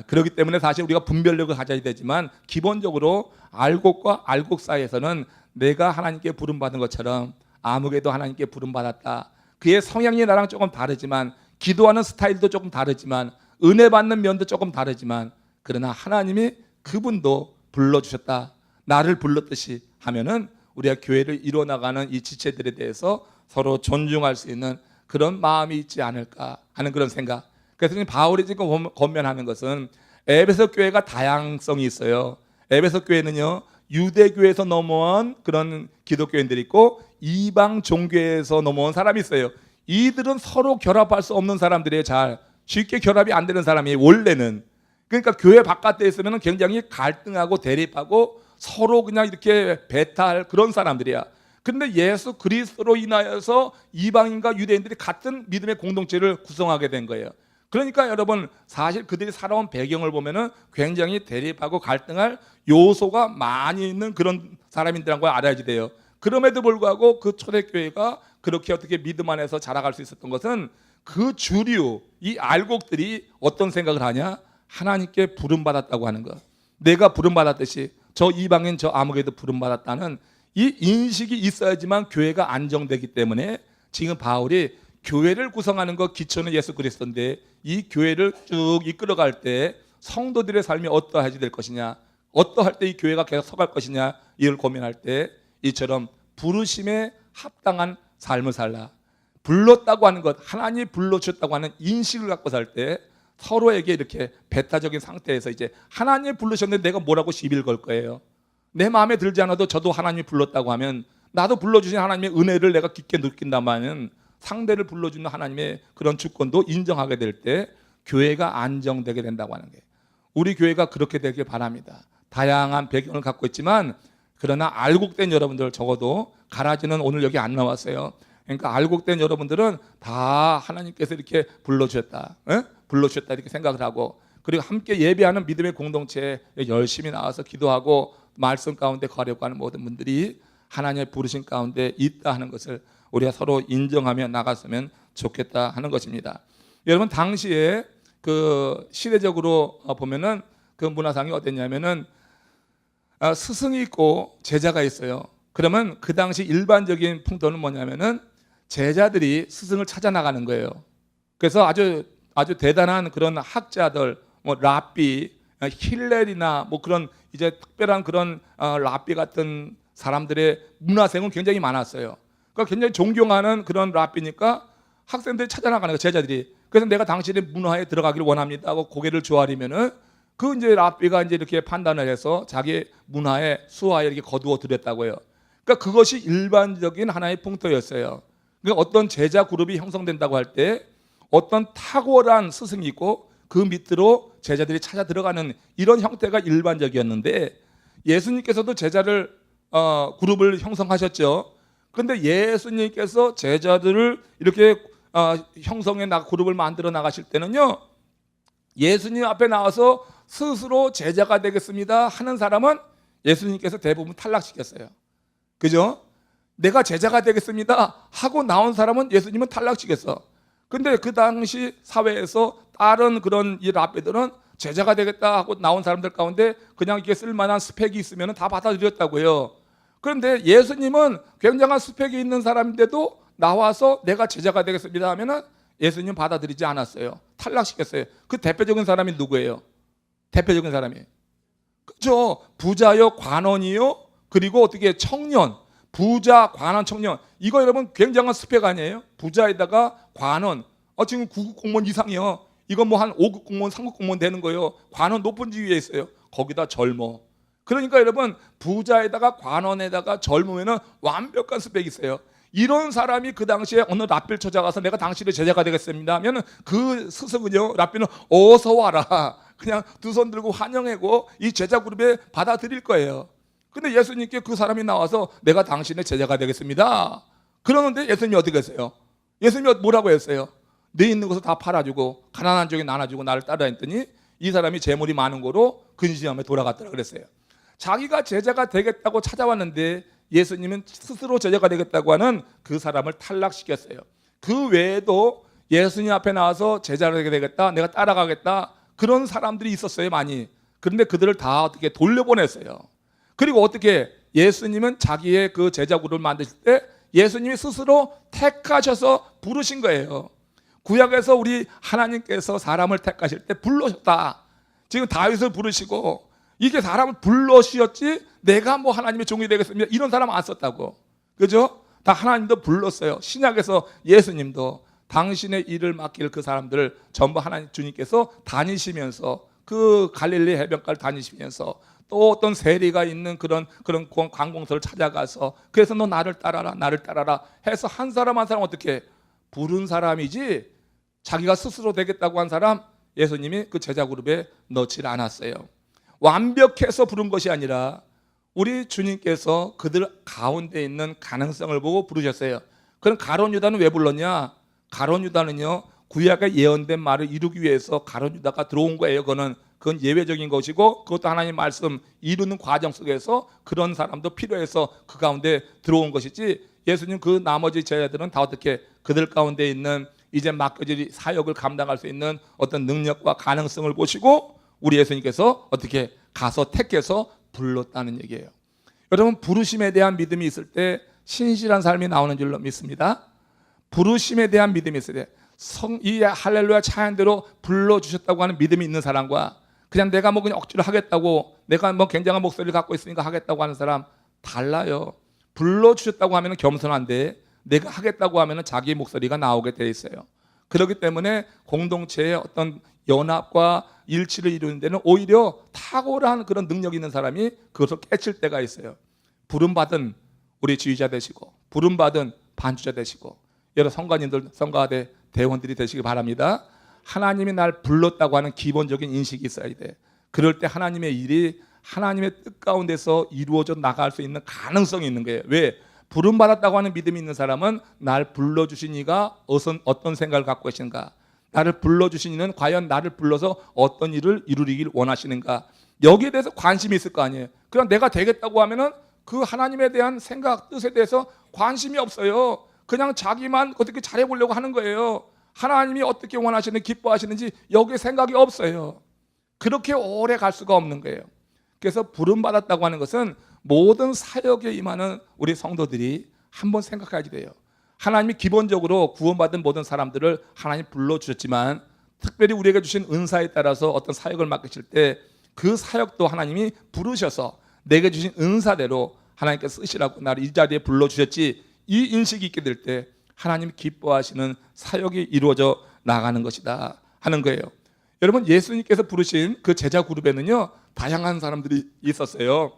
그렇기 때문에 사실 우리가 분별력을 가져야 되지만 기본적으로 알곡과 알곡 사이에서는 내가 하나님께 부름받은 것처럼 아무개도 하나님께 부름받았다. 그의 성향이 나랑 조금 다르지만 기도하는 스타일도 조금 다르지만 은혜 받는 면도 조금 다르지만 그러나 하나님이 그분도 불러주셨다. 나를 불렀듯이 하면은 우리가 교회를 이뤄나가는 이 지체들에 대해서 서로 존중할 수 있는 그런 마음이 있지 않을까 하는 그런 생각. 그래서 바울이 지금 권면하는 것은 에베소 교회가 다양성이 있어요. 에베소 교회는요 유대교에서 넘어온 그런 기독교인들이 있고 이방 종교에서 넘어온 사람이 있어요. 이들은 서로 결합할 수 없는 사람들이에요. 잘 쉽게 결합이 안 되는 사람이 원래는. 그러니까 교회 바깥에 있으면 굉장히 갈등하고 대립하고 서로 그냥 이렇게 배타할 그런 사람들이야. 그런데 예수 그리스도로 인하여서 이방인과 유대인들이 같은 믿음의 공동체를 구성하게 된 거예요. 그러니까 여러분 사실 그들이 살아온 배경을 보면은 굉장히 대립하고 갈등할 요소가 많이 있는 그런 사람인들한 걸 알아야지 돼요. 그럼에도 불구하고 그 초대교회가 그렇게 어떻게 믿음 안에서 자라갈 수 있었던 것은 그 주류 이 알곡들이 어떤 생각을 하냐? 하나님께 부름받았다고 하는 것. 내가 부름받았듯이 저 이방인 저 아무개도 부름받았다는 이 인식이 있어야지만 교회가 안정되기 때문에 지금 바울이 교회를 구성하는 것 기초는 예수 그리스도인데 이 교회를 쭉 이끌어갈 때 성도들의 삶이 어떠하게 될 것이냐, 어떠할 때 이 교회가 계속 서갈 것이냐 이걸 고민할 때 이처럼 부르심에 합당한 삶을 살라. 불렀다고 하는 것, 하나님이 불러주셨다고 하는 인식을 갖고 살 때 서로에게 이렇게 배타적인 상태에서 이제 하나님이 부르셨는데 내가 뭐라고 시비를 걸 거예요. 내 마음에 들지 않아도 저도 하나님이 불렀다고 하면 나도 불러주신 하나님의 은혜를 내가 깊게 느낀다면 상대를 불러주는 하나님의 그런 주권도 인정하게 될 때 교회가 안정되게 된다고 하는 거예요. 우리 교회가 그렇게 되길 바랍니다. 다양한 배경을 갖고 있지만 그러나 알곡된 여러분들, 적어도 가라지는 오늘 여기 안 나왔어요. 그러니까 알곡된 여러분들은 다 하나님께서 이렇게 불러주셨다, 불러주셨다 이렇게 생각을 하고, 그리고 함께 예배하는 믿음의 공동체에 열심히 나와서 기도하고 말씀 가운데 거하려고 하는 모든 분들이 하나님의 부르신 가운데 있다 하는 것을 우리가 서로 인정하며 나갔으면 좋겠다 하는 것입니다. 여러분 당시에 그 시대적으로 보면은 그 문화상이 어땠냐면은 스승이 있고 제자가 있어요. 그러면 그 당시 일반적인 풍토는 뭐냐면은 제자들이 스승을 찾아 나가는 거예요. 그래서 아주 대단한 그런 학자들, 뭐 랍비, 힐렐이나 뭐 그런 이제 특별한 그런 랍비 같은 사람들의 문화생은 굉장히 많았어요. 그러니까 굉장히 존경하는 그런 랍비니까 학생들이 찾아 나가는 거예요, 제자들이. 그래서 내가 당신의 문화에 들어가기를 원합니다 하고 고개를 조아리면은 그 이제 랍비가 이제 이렇게 판단을 해서 자기 문화에 수화에 이렇게 거두어 들였다고요. 그러니까 그것이 일반적인 하나의 풍토였어요. 그러니까 어떤 제자 그룹이 형성된다고 할 때 어떤 탁월한 스승이 있고 그 밑으로 제자들이 찾아 들어가는 이런 형태가 일반적이었는데 예수님께서도 제자를 그룹을 형성하셨죠. 그런데 예수님께서 제자들을 이렇게 형성해 그룹을 만들어 나가실 때는요, 예수님 앞에 나와서 스스로 제자가 되겠습니다 하는 사람은 예수님께서 대부분 탈락시켰어요. 그죠? 내가 제자가 되겠습니다 하고 나온 사람은 예수님은 탈락시켰어. 근데 그 당시 사회에서 다른 그런 이 랍비들은 제자가 되겠다 하고 나온 사람들 가운데 그냥 이렇게 쓸만한 스펙이 있으면 다 받아들였다고요. 그런데 예수님은 굉장한 스펙이 있는 사람인데도 나와서 내가 제자가 되겠습니다 하면은 예수님 받아들이지 않았어요. 탈락시켰어요. 그 대표적인 사람이 누구예요? 대표적인 사람이 그죠? 부자요, 관원이요, 그리고 어떻게 청년, 부자, 관원, 청년. 이거 여러분 굉장한 스펙 아니에요? 부자에다가 관원. 지금 9급 공무원 이상이요. 이거 뭐 한 5급 공무원, 3급 공무원 되는 거예요. 관원 높은 지위에 있어요. 거기다 젊어. 그러니까 여러분 부자에다가 관원에다가 젊으면은 완벽한 스펙이 있어요. 이런 사람이 그 당시에 어느 랍비를 찾아가서 내가 당신의 제자가 되겠습니다 하면은 그 스승은요, 랍비는 어서 와라 그냥 두 손 들고 환영하고 이 제자 그룹에 받아들일 거예요. 근데 예수님께 그 사람이 나와서 내가 당신의 제자가 되겠습니다 그러는데 예수님이 어떻게 했어요? 예수님이 뭐라고 했어요? 내 있는 것을 다 팔아주고 가난한 쪽에 나눠주고 나를 따라 했더니 이 사람이 재물이 많은 거로 근시함에 돌아갔더라 그랬어요. 자기가 제자가 되겠다고 찾아왔는데 예수님은 스스로 제자가 되겠다고 하는 그 사람을 탈락시켰어요. 그 외에도 예수님 앞에 나와서 제자가 되겠다, 내가 따라가겠다 그런 사람들이 있었어요, 많이. 그런데 그들을 다 어떻게 돌려보냈어요. 그리고 어떻게 예수님은 자기의 그 제자 그룹을 만드실 때 예수님이 스스로 택하셔서 부르신 거예요. 구약에서 우리 하나님께서 사람을 택하실 때 불러셨다. 지금 다윗을 부르시고 이게 사람을 불러주셨지 내가 뭐 하나님의 종이 되겠습니다 이런 사람 안 썼다고. 그죠? 다 하나님도 불렀어요. 신약에서 예수님도 당신의 일을 맡길 그 사람들을 전부 하나님 주님께서 다니시면서 그 갈릴리 해변가를 다니시면서 또 어떤 세리가 있는 그런 관공서를 찾아가서 그래서 너 나를 따라라 나를 따라라 해서 한 사람 한 사람 어떻게 부른 사람이지 자기가 스스로 되겠다고 한 사람 예수님이 그 제자 그룹에 넣질 않았어요. 완벽해서 부른 것이 아니라 우리 주님께서 그들 가운데 있는 가능성을 보고 부르셨어요. 그럼 가룟 유다는 왜 불렀냐? 가룟 유다는요 구약에 예언된 말을 이루기 위해서 가룟 유다가 들어온 거예요. 그건 예외적인 것이고 그것도 하나님 말씀 이루는 과정 속에서 그런 사람도 필요해서 그 가운데 들어온 것이지, 예수님 그 나머지 제자들은 다 어떻게 그들 가운데 있는 이제 맡겨질 사역을 감당할 수 있는 어떤 능력과 가능성을 보시고 우리 예수님께서 어떻게 가서 택해서 불렀다는 얘기예요. 여러분, 부르심에 대한 믿음이 있을 때 신실한 삶이 나오는 줄로 믿습니다. 부르심에 대한 믿음이 있을 때 이 할렐루야 찬양대로 불러주셨다고 하는 믿음이 있는 사람과 그냥 내가 뭐 그냥 억지로 하겠다고, 내가 뭐 굉장한 목소리를 갖고 있으니까 하겠다고 하는 사람 달라요. 불러주셨다고 하면 겸손한데 내가 하겠다고 하면 자기 목소리가 나오게 돼 있어요. 그렇기 때문에 공동체의 어떤 연합과 일치를 이루는 데는 오히려 탁월한 그런 능력이 있는 사람이 그것을 깨칠 때가 있어요. 부름받은 우리 지휘자 되시고 부름받은 반주자 되시고 여러 성가님들, 성가대 대원들이 되시기 바랍니다. 하나님이 날 불렀다고 하는 기본적인 인식이 있어야 돼. 그럴 때 하나님의 일이 하나님의 뜻 가운데서 이루어져 나갈 수 있는 가능성이 있는 거예요. 왜? 부름받았다고 하는 믿음이 있는 사람은 날 불러주신 이가 어떤 생각을 갖고 계신가, 나를 불러주신 이는 과연 나를 불러서 어떤 일을 이루기를 원하시는가, 여기에 대해서 관심이 있을 거 아니에요. 그냥 내가 되겠다고 하면은 그 하나님에 대한 생각, 뜻에 대해서 관심이 없어요. 그냥 자기만 어떻게 잘해보려고 하는 거예요. 하나님이 어떻게 원하시는지 기뻐하시는지 여기에 생각이 없어요. 그렇게 오래 갈 수가 없는 거예요. 그래서 부름받았다고 하는 것은 모든 사역에 임하는 우리 성도들이 한번 생각해야 돼요. 하나님이 기본적으로 구원받은 모든 사람들을 하나님 불러주셨지만 특별히 우리에게 주신 은사에 따라서 어떤 사역을 맡기실 때 그 사역도 하나님이 부르셔서 내게 주신 은사대로 하나님께서 쓰시라고 나를 이 자리에 불러주셨지, 이 인식이 있게 될 때 하나님이 기뻐하시는 사역이 이루어져 나가는 것이다 하는 거예요. 여러분, 예수님께서 부르신 그 제자 그룹에는요 다양한 사람들이 있었어요.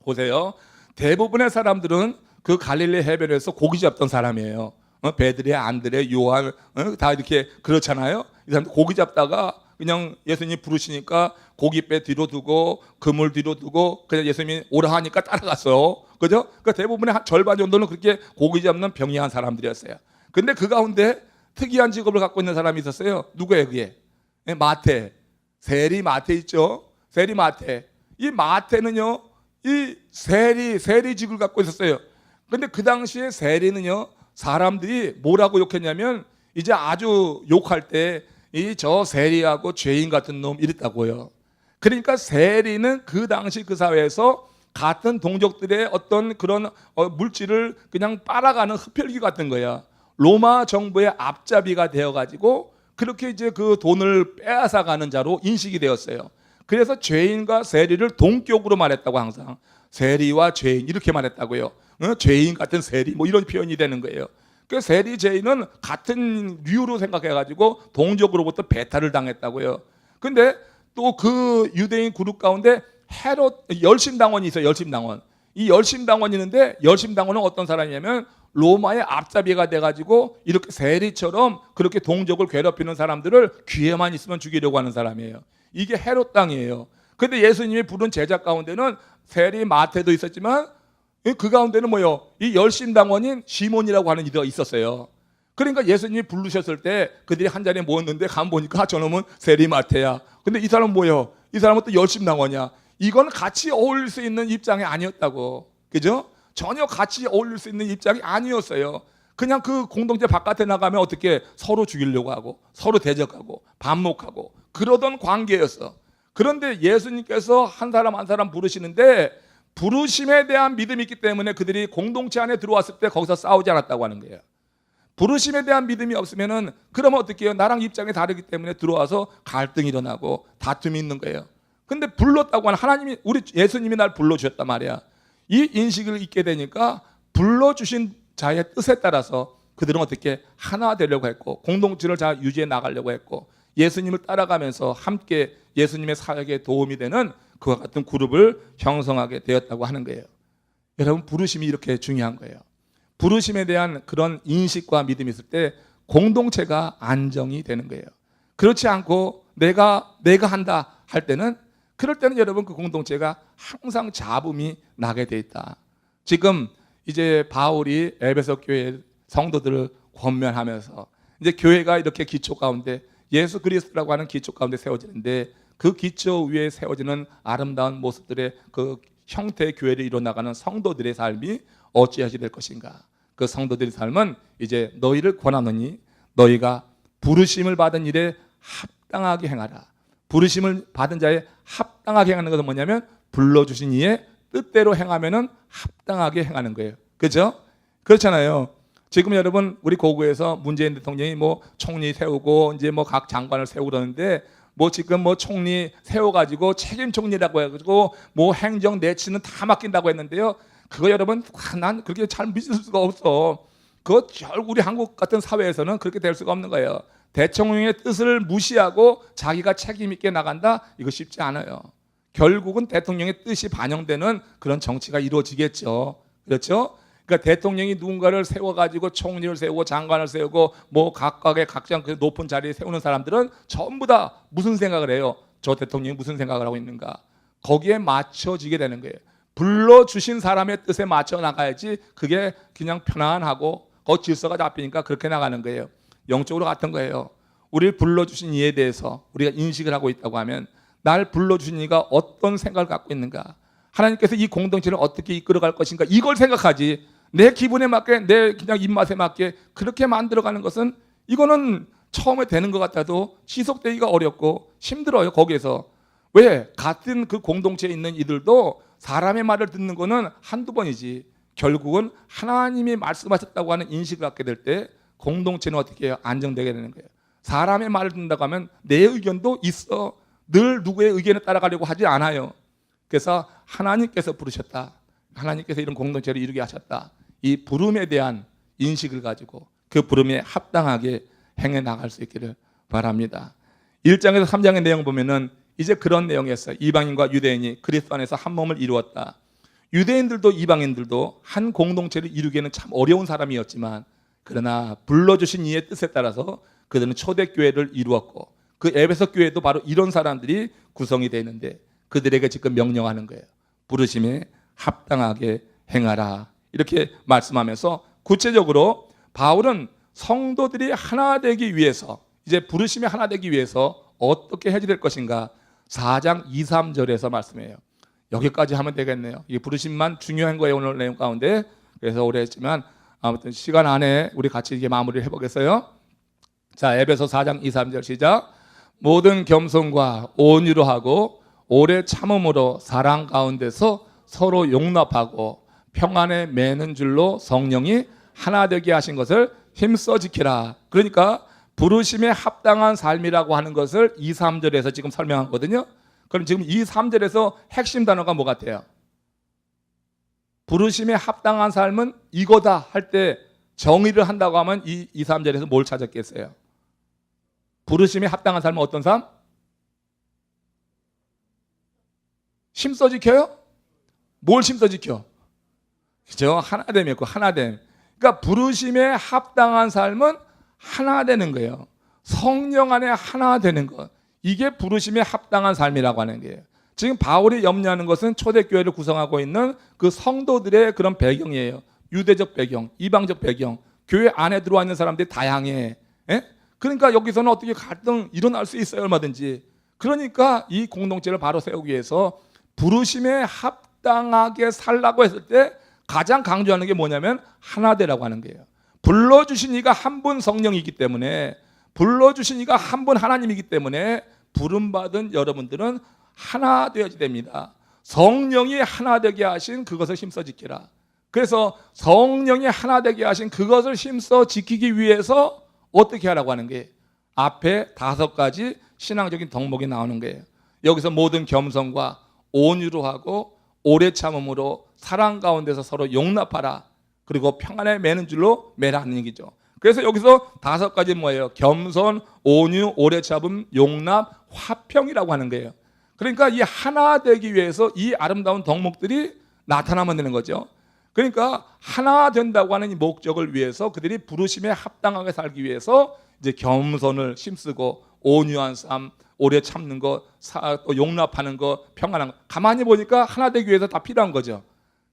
보세요. 대부분의 사람들은 그 갈릴리 해변에서 고기 잡던 사람이에요. 베드레, 안드레, 요한 다 이렇게 그렇잖아요. 이 사람들 고기 잡다가 그냥 예수님이 부르시니까 고깃배 뒤로 두고 그물 뒤로 두고 그냥 예수님이 오라 하니까 따라갔어요. 그죠? 그러니까 대부분의 한 절반 정도는 그렇게 고기 잡는 병이한 사람들이었어요. 근데 그 가운데 특이한 직업을 갖고 있는 사람이 있었어요. 누구예요 그게? 마태. 세리 마태 있죠? 세리 마태. 이 마태는요 이 세리직을 갖고 있었어요. 근데 그 당시에 세리는요 사람들이 뭐라고 욕했냐면 이제 아주 욕할 때 이 저 세리하고 죄인 같은 놈 이랬다고요. 그러니까 세리는 그 당시 그 사회에서 같은 동족들의 어떤 그런 물질을 그냥 빨아가는 흡혈귀 같은 거야. 로마 정부의 앞잡이가 되어가지고 그렇게 이제 그 돈을 빼앗아가는 자로 인식이 되었어요. 그래서 죄인과 세리를 동격으로 말했다고, 항상 세리와 죄인 이렇게 말했다고요. 죄인 같은 세리 뭐 이런 표현이 되는 거예요. 그 세리 죄인은 같은 류로 생각해가지고 동족으로부터 배탈을 당했다고요. 근데 또 그 유대인 그룹 가운데 헤롯 열심당원이 있어요. 열심당원. 이 열심당원이 있는데 열심당원은 어떤 사람이냐면 로마의 앞잡이가 돼가지고 이렇게 세리처럼 그렇게 동족을 괴롭히는 사람들을 기회만 있으면 죽이려고 하는 사람이에요. 이게 헤롯 당이에요. 근데 예수님이 부른 제자 가운데는 세리 마태도 있었지만 그 가운데는 뭐요? 이 열심당원인 시몬이라고 하는 이가 있었어요. 그러니까 예수님이 부르셨을 때 그들이 한 자리에 모였는데 가만 보니까 저놈은 세리 마태야. 근데 이 사람은 뭐예요? 이 사람은 또 열심당원이야. 이건 같이 어울릴 수 있는 입장이 아니었다고. 그죠? 전혀 같이 어울릴 수 있는 입장이 아니었어요. 그냥 그 공동체 바깥에 나가면 어떻게 서로 죽이려고 하고 서로 대적하고 반목하고 그러던 관계였어. 그런데 예수님께서 한 사람 한 사람 부르시는데 부르심에 대한 믿음이 있기 때문에 그들이 공동체 안에 들어왔을 때 거기서 싸우지 않았다고 하는 거예요. 부르심에 대한 믿음이 없으면은 그러면 어떻게 해요? 나랑 입장이 다르기 때문에 들어와서 갈등이 일어나고 다툼이 있는 거예요. 근데 불렀다고 하는 하나님이, 우리 예수님이 날 불러주셨단 말이야. 이 인식을 잊게 되니까 불러주신 자의 뜻에 따라서 그들은 어떻게 하나 되려고 했고 공동체를 잘 유지해 나가려고 했고 예수님을 따라가면서 함께 예수님의 사역에 도움이 되는 그와 같은 그룹을 형성하게 되었다고 하는 거예요. 여러분, 부르심이 이렇게 중요한 거예요. 부르심에 대한 그런 인식과 믿음이 있을 때 공동체가 안정이 되는 거예요. 그렇지 않고 내가 한다 할 때는, 그럴 때는 여러분 그 공동체가 항상 잡음이 나게 돼 있다. 지금 이제 바울이 에베소 교회 성도들을 권면하면서 이제 교회가 이렇게 기초 가운데 예수 그리스도라고 하는 기초 가운데 세워지는데, 그 기초 위에 세워지는 아름다운 모습들의 그 형태의 교회를 이뤄나가는 성도들의 삶이 어찌하시 될 것인가. 그 성도들의 삶은 이제 너희를 권하노니 너희가 부르심을 받은 일에 합당하게 행하라. 부르심을 받은 자에 합당하게 행하는 것은 뭐냐면 불러주신 이의 뜻대로 행하면은 합당하게 행하는 거예요. 그렇죠? 그렇잖아요. 지금 여러분 우리 고구에서 문재인 대통령이 뭐 총리 세우고 이제 뭐 각 장관을 세우고 그러는데, 뭐 지금 뭐 총리 세워가지고 책임 총리라고 해가지고 뭐 행정 내치는 다 맡긴다고 했는데요. 그거 여러분 난 그렇게 잘 믿을 수가 없어. 그거 결국 우리 한국 같은 사회에서는 그렇게 될 수가 없는 거예요. 대통령의 뜻을 무시하고 자기가 책임 있게 나간다? 이거 쉽지 않아요. 결국은 대통령의 뜻이 반영되는 그런 정치가 이루어지겠죠. 그렇죠? 그러니까 대통령이 누군가를 세워가지고 총리를 세우고 장관을 세우고 뭐 각각의 각장 그 높은 자리에 세우는 사람들은 전부 다 무슨 생각을 해요? 저 대통령이 무슨 생각을 하고 있는가? 거기에 맞춰지게 되는 거예요. 불러주신 사람의 뜻에 맞춰 나가야지 그게 그냥 편안하고 질서가 잡히니까 그렇게 나가는 거예요. 영적으로 같은 거예요. 우리를 불러주신 이에 대해서 우리가 인식을 하고 있다고 하면, 날 불러주신 이가 어떤 생각을 갖고 있는가, 하나님께서 이 공동체를 어떻게 이끌어갈 것인가, 이걸 생각하지 내 기분에 맞게 내 그냥 입맛에 맞게 그렇게 만들어가는 것은, 이거는 처음에 되는 것 같아도 지속되기가 어렵고 힘들어요. 거기에서 왜? 같은 그 공동체에 있는 이들도 사람의 말을 듣는 거는 한두 번이지, 결국은 하나님이 말씀하셨다고 하는 인식을 갖게 될 때 공동체는 어떻게 해요? 안정되게 되는 거예요. 사람의 말을 듣는다고 하면 내 의견도 있어. 늘 누구의 의견에 따라가려고 하지 않아요. 그래서 하나님께서 부르셨다, 하나님께서 이런 공동체를 이루게 하셨다, 이 부름에 대한 인식을 가지고 그 부름에 합당하게 행해 나갈 수 있기를 바랍니다. 1장에서 3장의 내용 보면은 이제 그런 내용이었어요. 이방인과 유대인이 그리스도 안에서 한 몸을 이루었다. 유대인들도 이방인들도 한 공동체를 이루기에는 참 어려운 사람이었지만, 그러나 불러주신 이의 뜻에 따라서 그들은 초대교회를 이루었고, 그 에베소 교회도 바로 이런 사람들이 구성이 되어 있는데 그들에게 지금 명령하는 거예요. 부르심에 합당하게 행하라, 이렇게 말씀하면서 구체적으로 바울은 성도들이 하나 되기 위해서, 이제 부르심에 하나 되기 위해서 어떻게 해야 될 것인가 4장 2, 3절에서 말씀해요. 여기까지 하면 되겠네요. 이 부르심만 중요한 거예요, 오늘 내용 가운데. 그래서 오래 했지만 아무튼 시간 안에 우리 같이 이게 마무리를 해보겠어요. 자, 에베소 4장 2, 3절 시작. 모든 겸손과 온유로 하고 오래 참음으로 사랑 가운데서 서로 용납하고 평안에 매는 줄로 성령이 하나 되게 하신 것을 힘써 지키라. 그러니까 부르심에 합당한 삶이라고 하는 것을 2, 3절에서 지금 설명하거든요. 그럼 지금 2, 3절에서 핵심 단어가 뭐 같아요? 부르심에 합당한 삶은 이거다 할 때 정의를 한다고 하면 2, 3절에서 뭘 찾았겠어요? 부르심에 합당한 삶은 어떤 삶? 힘써 지켜요? 뭘 힘써 지켜? 그죠? 하나됨이었고, 하나됨. 그러니까 부르심에 합당한 삶은 하나 되는 거예요. 성령 안에 하나 되는 것. 이게 부르심에 합당한 삶이라고 하는 거예요. 지금 바울이 염려하는 것은 초대교회를 구성하고 있는 그 성도들의 그런 배경이에요. 유대적 배경, 이방적 배경, 교회 안에 들어와 있는 사람들이 다양해. 예? 그러니까 여기서는 어떻게 갈등 일어날 수 있어요, 얼마든지. 그러니까 이 공동체를 바로 세우기 위해서 부르심에 합당하게 살라고 했을 때 가장 강조하는 게 뭐냐면 하나 되라고 하는 거예요. 불러주신 이가 한 분 성령이기 때문에, 불러주신 이가 한 분 하나님이기 때문에 부름받은 여러분들은 하나 되어야 됩니다. 성령이 하나 되게 하신 그것을 힘써 지키라. 그래서 성령이 하나 되게 하신 그것을 힘써 지키기 위해서 어떻게 하라고 하는 거예요? 앞에 5가지 신앙적인 덕목이 나오는 거예요. 여기서 모든 겸손과 온유로 하고 오래 참음으로 사랑 가운데서 서로 용납하라. 그리고 평안에 매는 줄로 매라는 얘기죠. 그래서 여기서 5가지 뭐예요? 겸손, 온유, 오래 참음, 용납, 화평이라고 하는 거예요. 그러니까 이 하나 되기 위해서 이 아름다운 덕목들이 나타나면 되는 거죠. 그러니까 하나 된다고 하는 이 목적을 위해서 그들이 부르심에 합당하게 살기 위해서 이제 겸손을 힘쓰고 온유한 삶, 오래 참는 거, 또 용납하는 거, 평안한 거. 가만히 보니까 하나 되기 위해서 다 필요한 거죠.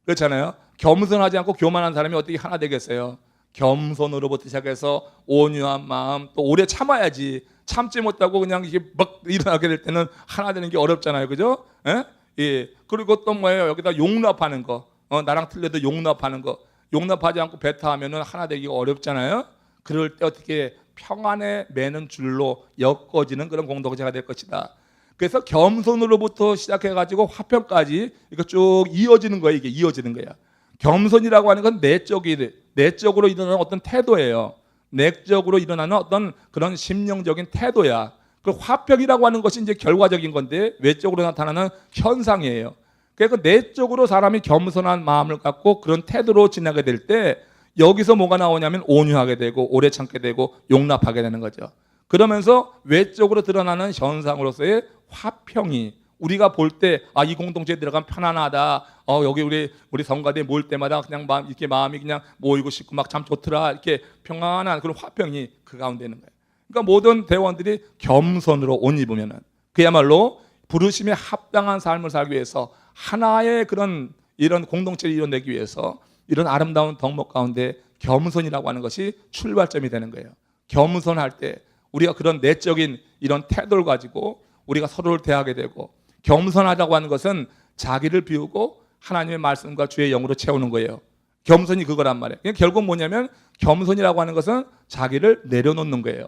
그렇잖아요. 겸손하지 않고 교만한 사람이 어떻게 하나 되겠어요? 겸손으로부터 시작해서 온유한 마음, 또 오래 참아야지. 참지 못하고 그냥 이게 막 일어나게 될 때는 하나 되는 게 어렵잖아요, 그죠? 예? 예. 그리고 또 뭐예요? 여기다 용납하는 거. 나랑 틀려도 용납하는 거. 용납하지 않고 배타하면은 하나 되기가 어렵잖아요. 그럴 때 어떻게 평안에 매는 줄로 엮어지는 그런 공동체가 될 것이다. 그래서 겸손으로부터 시작해가지고 화평까지 이거 쭉 이어지는 거예요. 이게 이어지는 거야. 겸손이라고 하는 건 내적으로 일어나는 어떤 태도예요. 내적으로 일어나는 어떤 그런 심령적인 태도야. 그 화평이라고 하는 것이 이제 결과적인 건데 외적으로 나타나는 현상이에요. 그러니까 내적으로 사람이 겸손한 마음을 갖고 그런 태도로 지나게 될 때 여기서 뭐가 나오냐면 온유하게 되고 오래 참게 되고 용납하게 되는 거죠. 그러면서 외적으로 드러나는 현상으로서의 화평이 우리가 볼 때 이 공동체에 들어가면 편안하다. 여기 우리 성가대에 모일 때마다 그냥 이렇게 마음이 그냥 모이고 싶고 막 참 좋더라. 이렇게 평안한 그런 화평이 그 가운데 있는 거예요. 그러니까 모든 대원들이 겸손으로 옷 입으면은 그야말로 부르심에 합당한 삶을 살기 위해서 하나의 그런 이런 공동체를 이뤄내기 위해서 이런 아름다운 덕목 가운데 겸손이라고 하는 것이 출발점이 되는 거예요. 겸손할 때 우리가 그런 내적인 이런 태도를 가지고 우리가 서로를 대하게 되고 겸손하다고 하는 것은 자기를 비우고 하나님의 말씀과 주의 영으로 채우는 거예요. 겸손이 그거란 말이에요. 결국 뭐냐면 겸손이라고 하는 것은 자기를 내려놓는 거예요.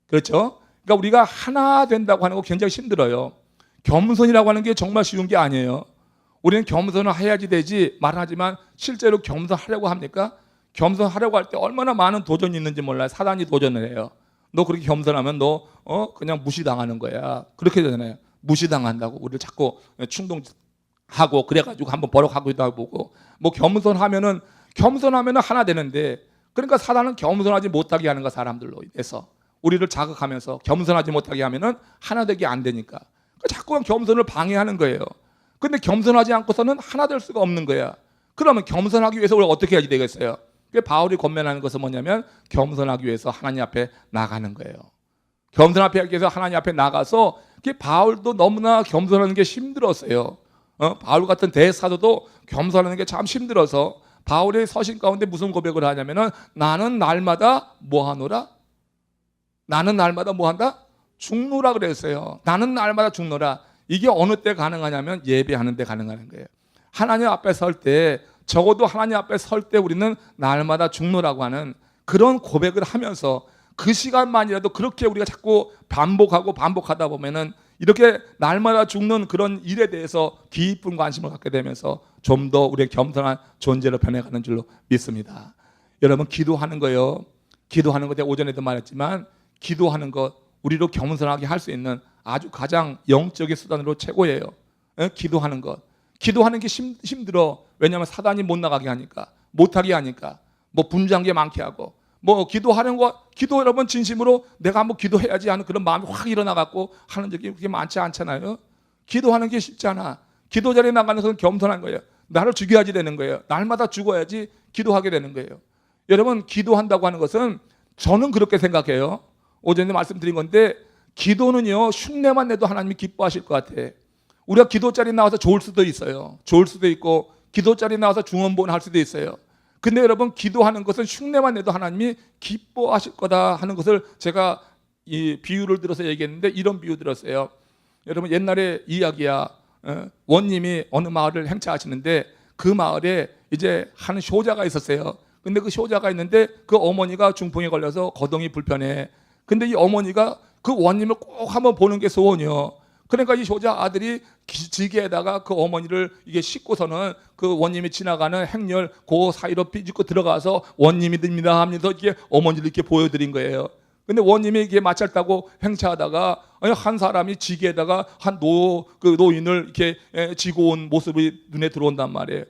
그렇죠? 그러니까 우리가 하나 된다고 하는 거 굉장히 힘들어요. 겸손이라고 하는 게 정말 쉬운 게 아니에요. 우리는 겸손을 해야지 되지 말하지만 실제로 겸손하려고 합니까? 겸손하려고 할 때 얼마나 많은 도전이 있는지 몰라요. 사단이 도전을 해요. 너 그렇게 겸손하면 너 그냥 무시당하는 거야. 그렇게 되잖아요. 무시당한다고 우리를 자꾸 충동하고 그래가지고 한번 버럭하기도 하고 뭐 겸손하면은 하나 되는데 그러니까 사단은 겸손하지 못하게 하는 거 사람들로 인해서 우리를 자극하면서 겸손하지 못하게 하면은 하나 되게 안 되니까 자꾸 겸손을 방해하는 거예요. 근데 겸손하지 않고서는 하나 될 수가 없는 거야. 그러면 겸손하기 위해서 우리가 어떻게 해야지 되겠어요? 바울이 권면하는 것은 뭐냐면 겸손하기 위해서 하나님 앞에 나가는 거예요. 겸손하기 위해서 하나님 앞에 나가서 바울도 너무나 겸손하는 게 힘들었어요. 바울 같은 대사도도 겸손하는 게 참 힘들어서 바울의 서신 가운데 무슨 고백을 하냐면은 나는 날마다 뭐 하노라? 나는 날마다 뭐 한다? 죽노라 그랬어요. 나는 날마다 죽노라. 이게 어느 때 가능하냐면 예배하는 데 가능한 거예요. 하나님 앞에 설 때 적어도 하나님 앞에 설 때 우리는 날마다 죽노라고 하는 그런 고백을 하면서 그 시간만이라도 그렇게 우리가 자꾸 반복하다 보면은 이렇게 날마다 죽는 그런 일에 대해서 깊은 관심을 갖게 되면서 좀 더 우리의 겸손한 존재로 변해가는 줄로 믿습니다. 여러분 기도하는 거요. 기도하는 것 제가 오전에도 말했지만 기도하는 것 우리로 겸손하게 할 수 있는 아주 가장 영적인 수단으로 최고예요. 기도하는 것. 기도하는 게 힘들어. 왜냐하면 사단이 못 나가게 하니까, 못하게 하니까, 뭐 분주한 게 많게 하고, 뭐 기도하는 거, 기도 여러분 진심으로 내가 한번 기도해야지 하는 그런 마음이 확 일어나갖고 하는 적이 그렇게 많지 않잖아요. 기도하는 게 쉽지 않아. 기도 자리에 나가는 것은 겸손한 거예요. 나를 죽여야지 되는 거예요. 날마다 죽어야지 기도하게 되는 거예요. 여러분 기도한다고 하는 것은 저는 그렇게 생각해요. 오전에 말씀드린 건데 기도는요 흉내만 내도 하나님이 기뻐하실 것 같아. 우리가 기도 자리에 나와서 좋을 수도 있어요. 좋을 수도 있고 기도 자리에 나와서 중언부언 할 수도 있어요. 근데 여러분 기도하는 것은 흉내만 내도 하나님이 기뻐하실 거다 하는 것을 제가 이 비유를 들어서 얘기했는데 이런 비유 들었어요. 여러분 옛날에 이야기야. 원님이 어느 마을을 행차하시는데 그 마을에 이제 한 효자가 있었어요. 근데 그 효자가 있는데 그 어머니가 중풍에 걸려서 거동이 불편해. 근데 이 어머니가 그 원님을 꼭 한번 보는 게 소원이요. 그러니까 이 효자 아들이 지게에다가 그 어머니를 이게 싣고서는 그 원님이 지나가는 행렬 그 사이로 삐집고 들어가서 원님이 됩니다 하면서 이게 어머니를 이렇게 보여드린 거예요. 근데 원님이 이게 마찰 타고 행차하다가 한 사람이 지게에다가 한 노인을 이렇게 지고 온 모습이 눈에 들어온단 말이에요.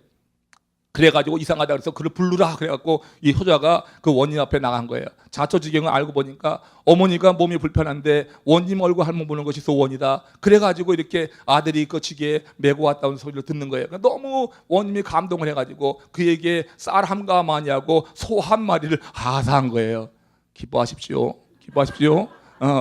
그래가지고 이상하다 그래서 그를 부르라 그래갖고 이 효자가 그 원님 앞에 나간 거예요. 자초지경을 알고 보니까 어머니가 몸이 불편한데 원님 얼굴 한번 보는 것이 소원이다. 그래가지고 이렇게 아들이 그 지게에 메고 왔다는 소리를 듣는 거예요. 그러니까 너무 원님이 감동을 해가지고 그에게 쌀 한 가마니하고 소 한 마리를 하사한 거예요. 기뻐하십시오. 기뻐하십시오.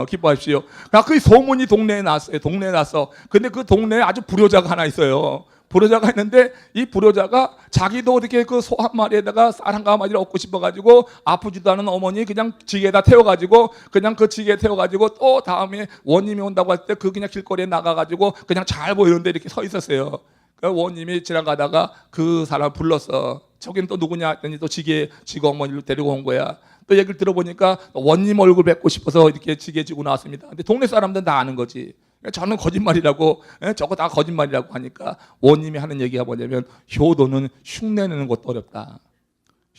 기뻐하십시오. 그 소문이 동네에 났어요. 동네에 났어. 근데 그 동네에 아주 불효자가 하나 있어요. 불효자가 있는데 이 불효자가 자기도 어떻게 그 소 한 마리에다가 쌀 한 가마리를 얻고 싶어가지고 아프지도 않은 어머니 그냥 지게에다 태워가지고 그냥 그 지게에 태워가지고 또 다음에 원님이 온다고 할 때 그 그냥 길거리에 나가가지고 그냥 잘 보이는데 이렇게 서 있었어요. 그 원님이 지나가다가 그 사람 불렀어. 저긴 또 누구냐 했더니 또 지게 지고 어머니를 데리고 온 거야. 또 얘기를 들어보니까 원님 얼굴 뵙고 싶어서 이렇게 지게 지고 나왔습니다. 근데 동네 사람들은 다 아는 거지. 저는 거짓말이라고, 저거 다 거짓말이라고 하니까 원님이 하는 얘기가 뭐냐면 효도는 흉내내는 것도 어렵다.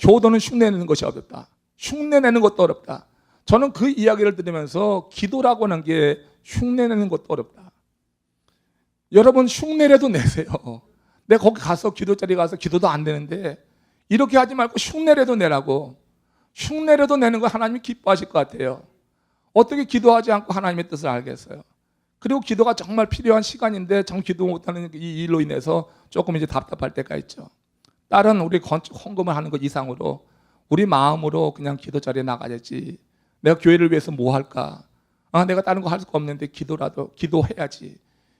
효도는 흉내내는 것이 어렵다. 흉내내는 것도 어렵다. 저는 그 이야기를 들으면서 기도라고 하는 게 흉내내는 것도 어렵다. 여러분 흉내라도 내세요. 내가 거기 가서 기도 자리 가서 기도도 안 되는데 이렇게 하지 말고 흉내라도 내라고. 흉내라도 내는 거 하나님이 기뻐하실 것 같아요. 어떻게 기도하지 않고 하나님의 뜻을 알겠어요? 그리고 기도가 정말 필요한 시간인데 정 기도 못하는 이 일로 인해서 조금 이제 답답할 때가 있죠. 다른 우리 헌금을 하는 것 이상으로 우리 마음으로 그냥 기도 자리에 나가야지. 내가 교회를 위해서 뭐 할까? 내가 다른 거 할 수가 없는데 기도라도 기도해야지.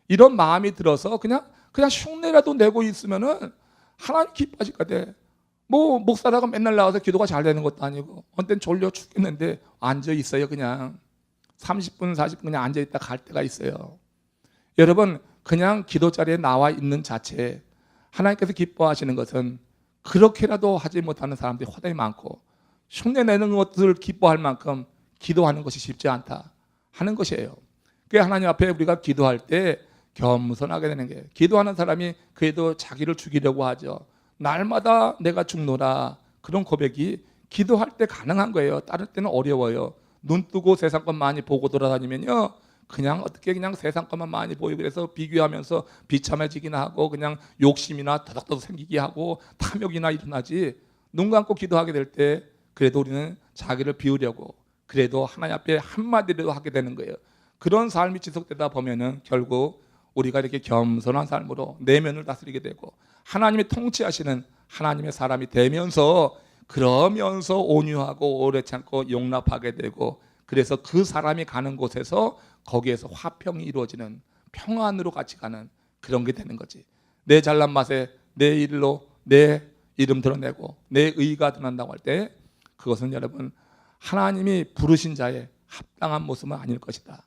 이런 마음이 들어서 그냥 흉내라도 내고 있으면은 하나님 기뻐하실 것 같아. 뭐 목사라고 맨날 나와서 기도가 잘 되는 것도 아니고 언젠 졸려 죽겠는데 앉아 있어요. 그냥 30분 40분 그냥 앉아 있다 갈 때가 있어요. 여러분 그냥 기도 자리에 나와 있는 자체에 하나님께서 기뻐하시는 것은 그렇게라도 하지 못하는 사람들이 허다히 많고 흉내내는 것을 기뻐할 만큼 기도하는 것이 쉽지 않다 하는 것이에요. 그게 하나님 앞에 우리가 기도할 때 겸손하게 되는 게, 기도하는 사람이 그래도 자기를 죽이려고 하죠. 날마다 내가 죽노라, 그런 고백이 기도할 때 가능한 거예요. 다른 때는 어려워요. 눈 뜨고 세상 것 많이 보고 돌아다니면요 그냥 어떻게 그냥 세상 것만 많이 보이고 그래서 비교하면서 비참해지기나 하고 그냥 욕심이나 더덕더덕 생기게 하고 탐욕이나 일어나지. 눈 감고 기도하게 될 때 그래도 우리는 자기를 비우려고 그래도 하나님 앞에 한마디라도 하게 되는 거예요. 그런 삶이 지속되다 보면은 결국 우리가 이렇게 겸손한 삶으로 내면을 다스리게 되고 하나님이 통치하시는 하나님의 사람이 되면서 그러면서 온유하고 오래 참고 용납하게 되고 그래서 그 사람이 가는 곳에서 거기에서 화평이 이루어지는, 평안으로 같이 가는 그런 게 되는 거지. 내 잘난 맛에 내 일로 내 이름 드러내고 내 의가 드러난다고 할 때 그것은 여러분 하나님이 부르신 자의 합당한 모습은 아닐 것이다.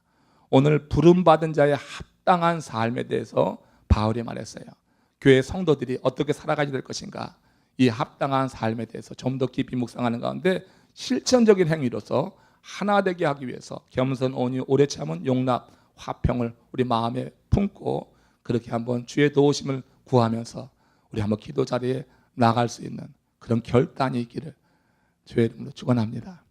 오늘 부름받은 자의 합당한 삶에 대해서 바울이 말했어요. 교회 성도들이 어떻게 살아가야 될 것인가, 이 합당한 삶에 대해서 좀 더 깊이 묵상하는 가운데 실천적인 행위로서 하나 되게 하기 위해서 겸손, 온유, 오래 참은 용납, 화평을 우리 마음에 품고 그렇게 한번 주의 도우심을 구하면서 우리 한번 기도 자리에 나갈 수 있는 그런 결단이 있기를 주의 이름으로 축원합니다.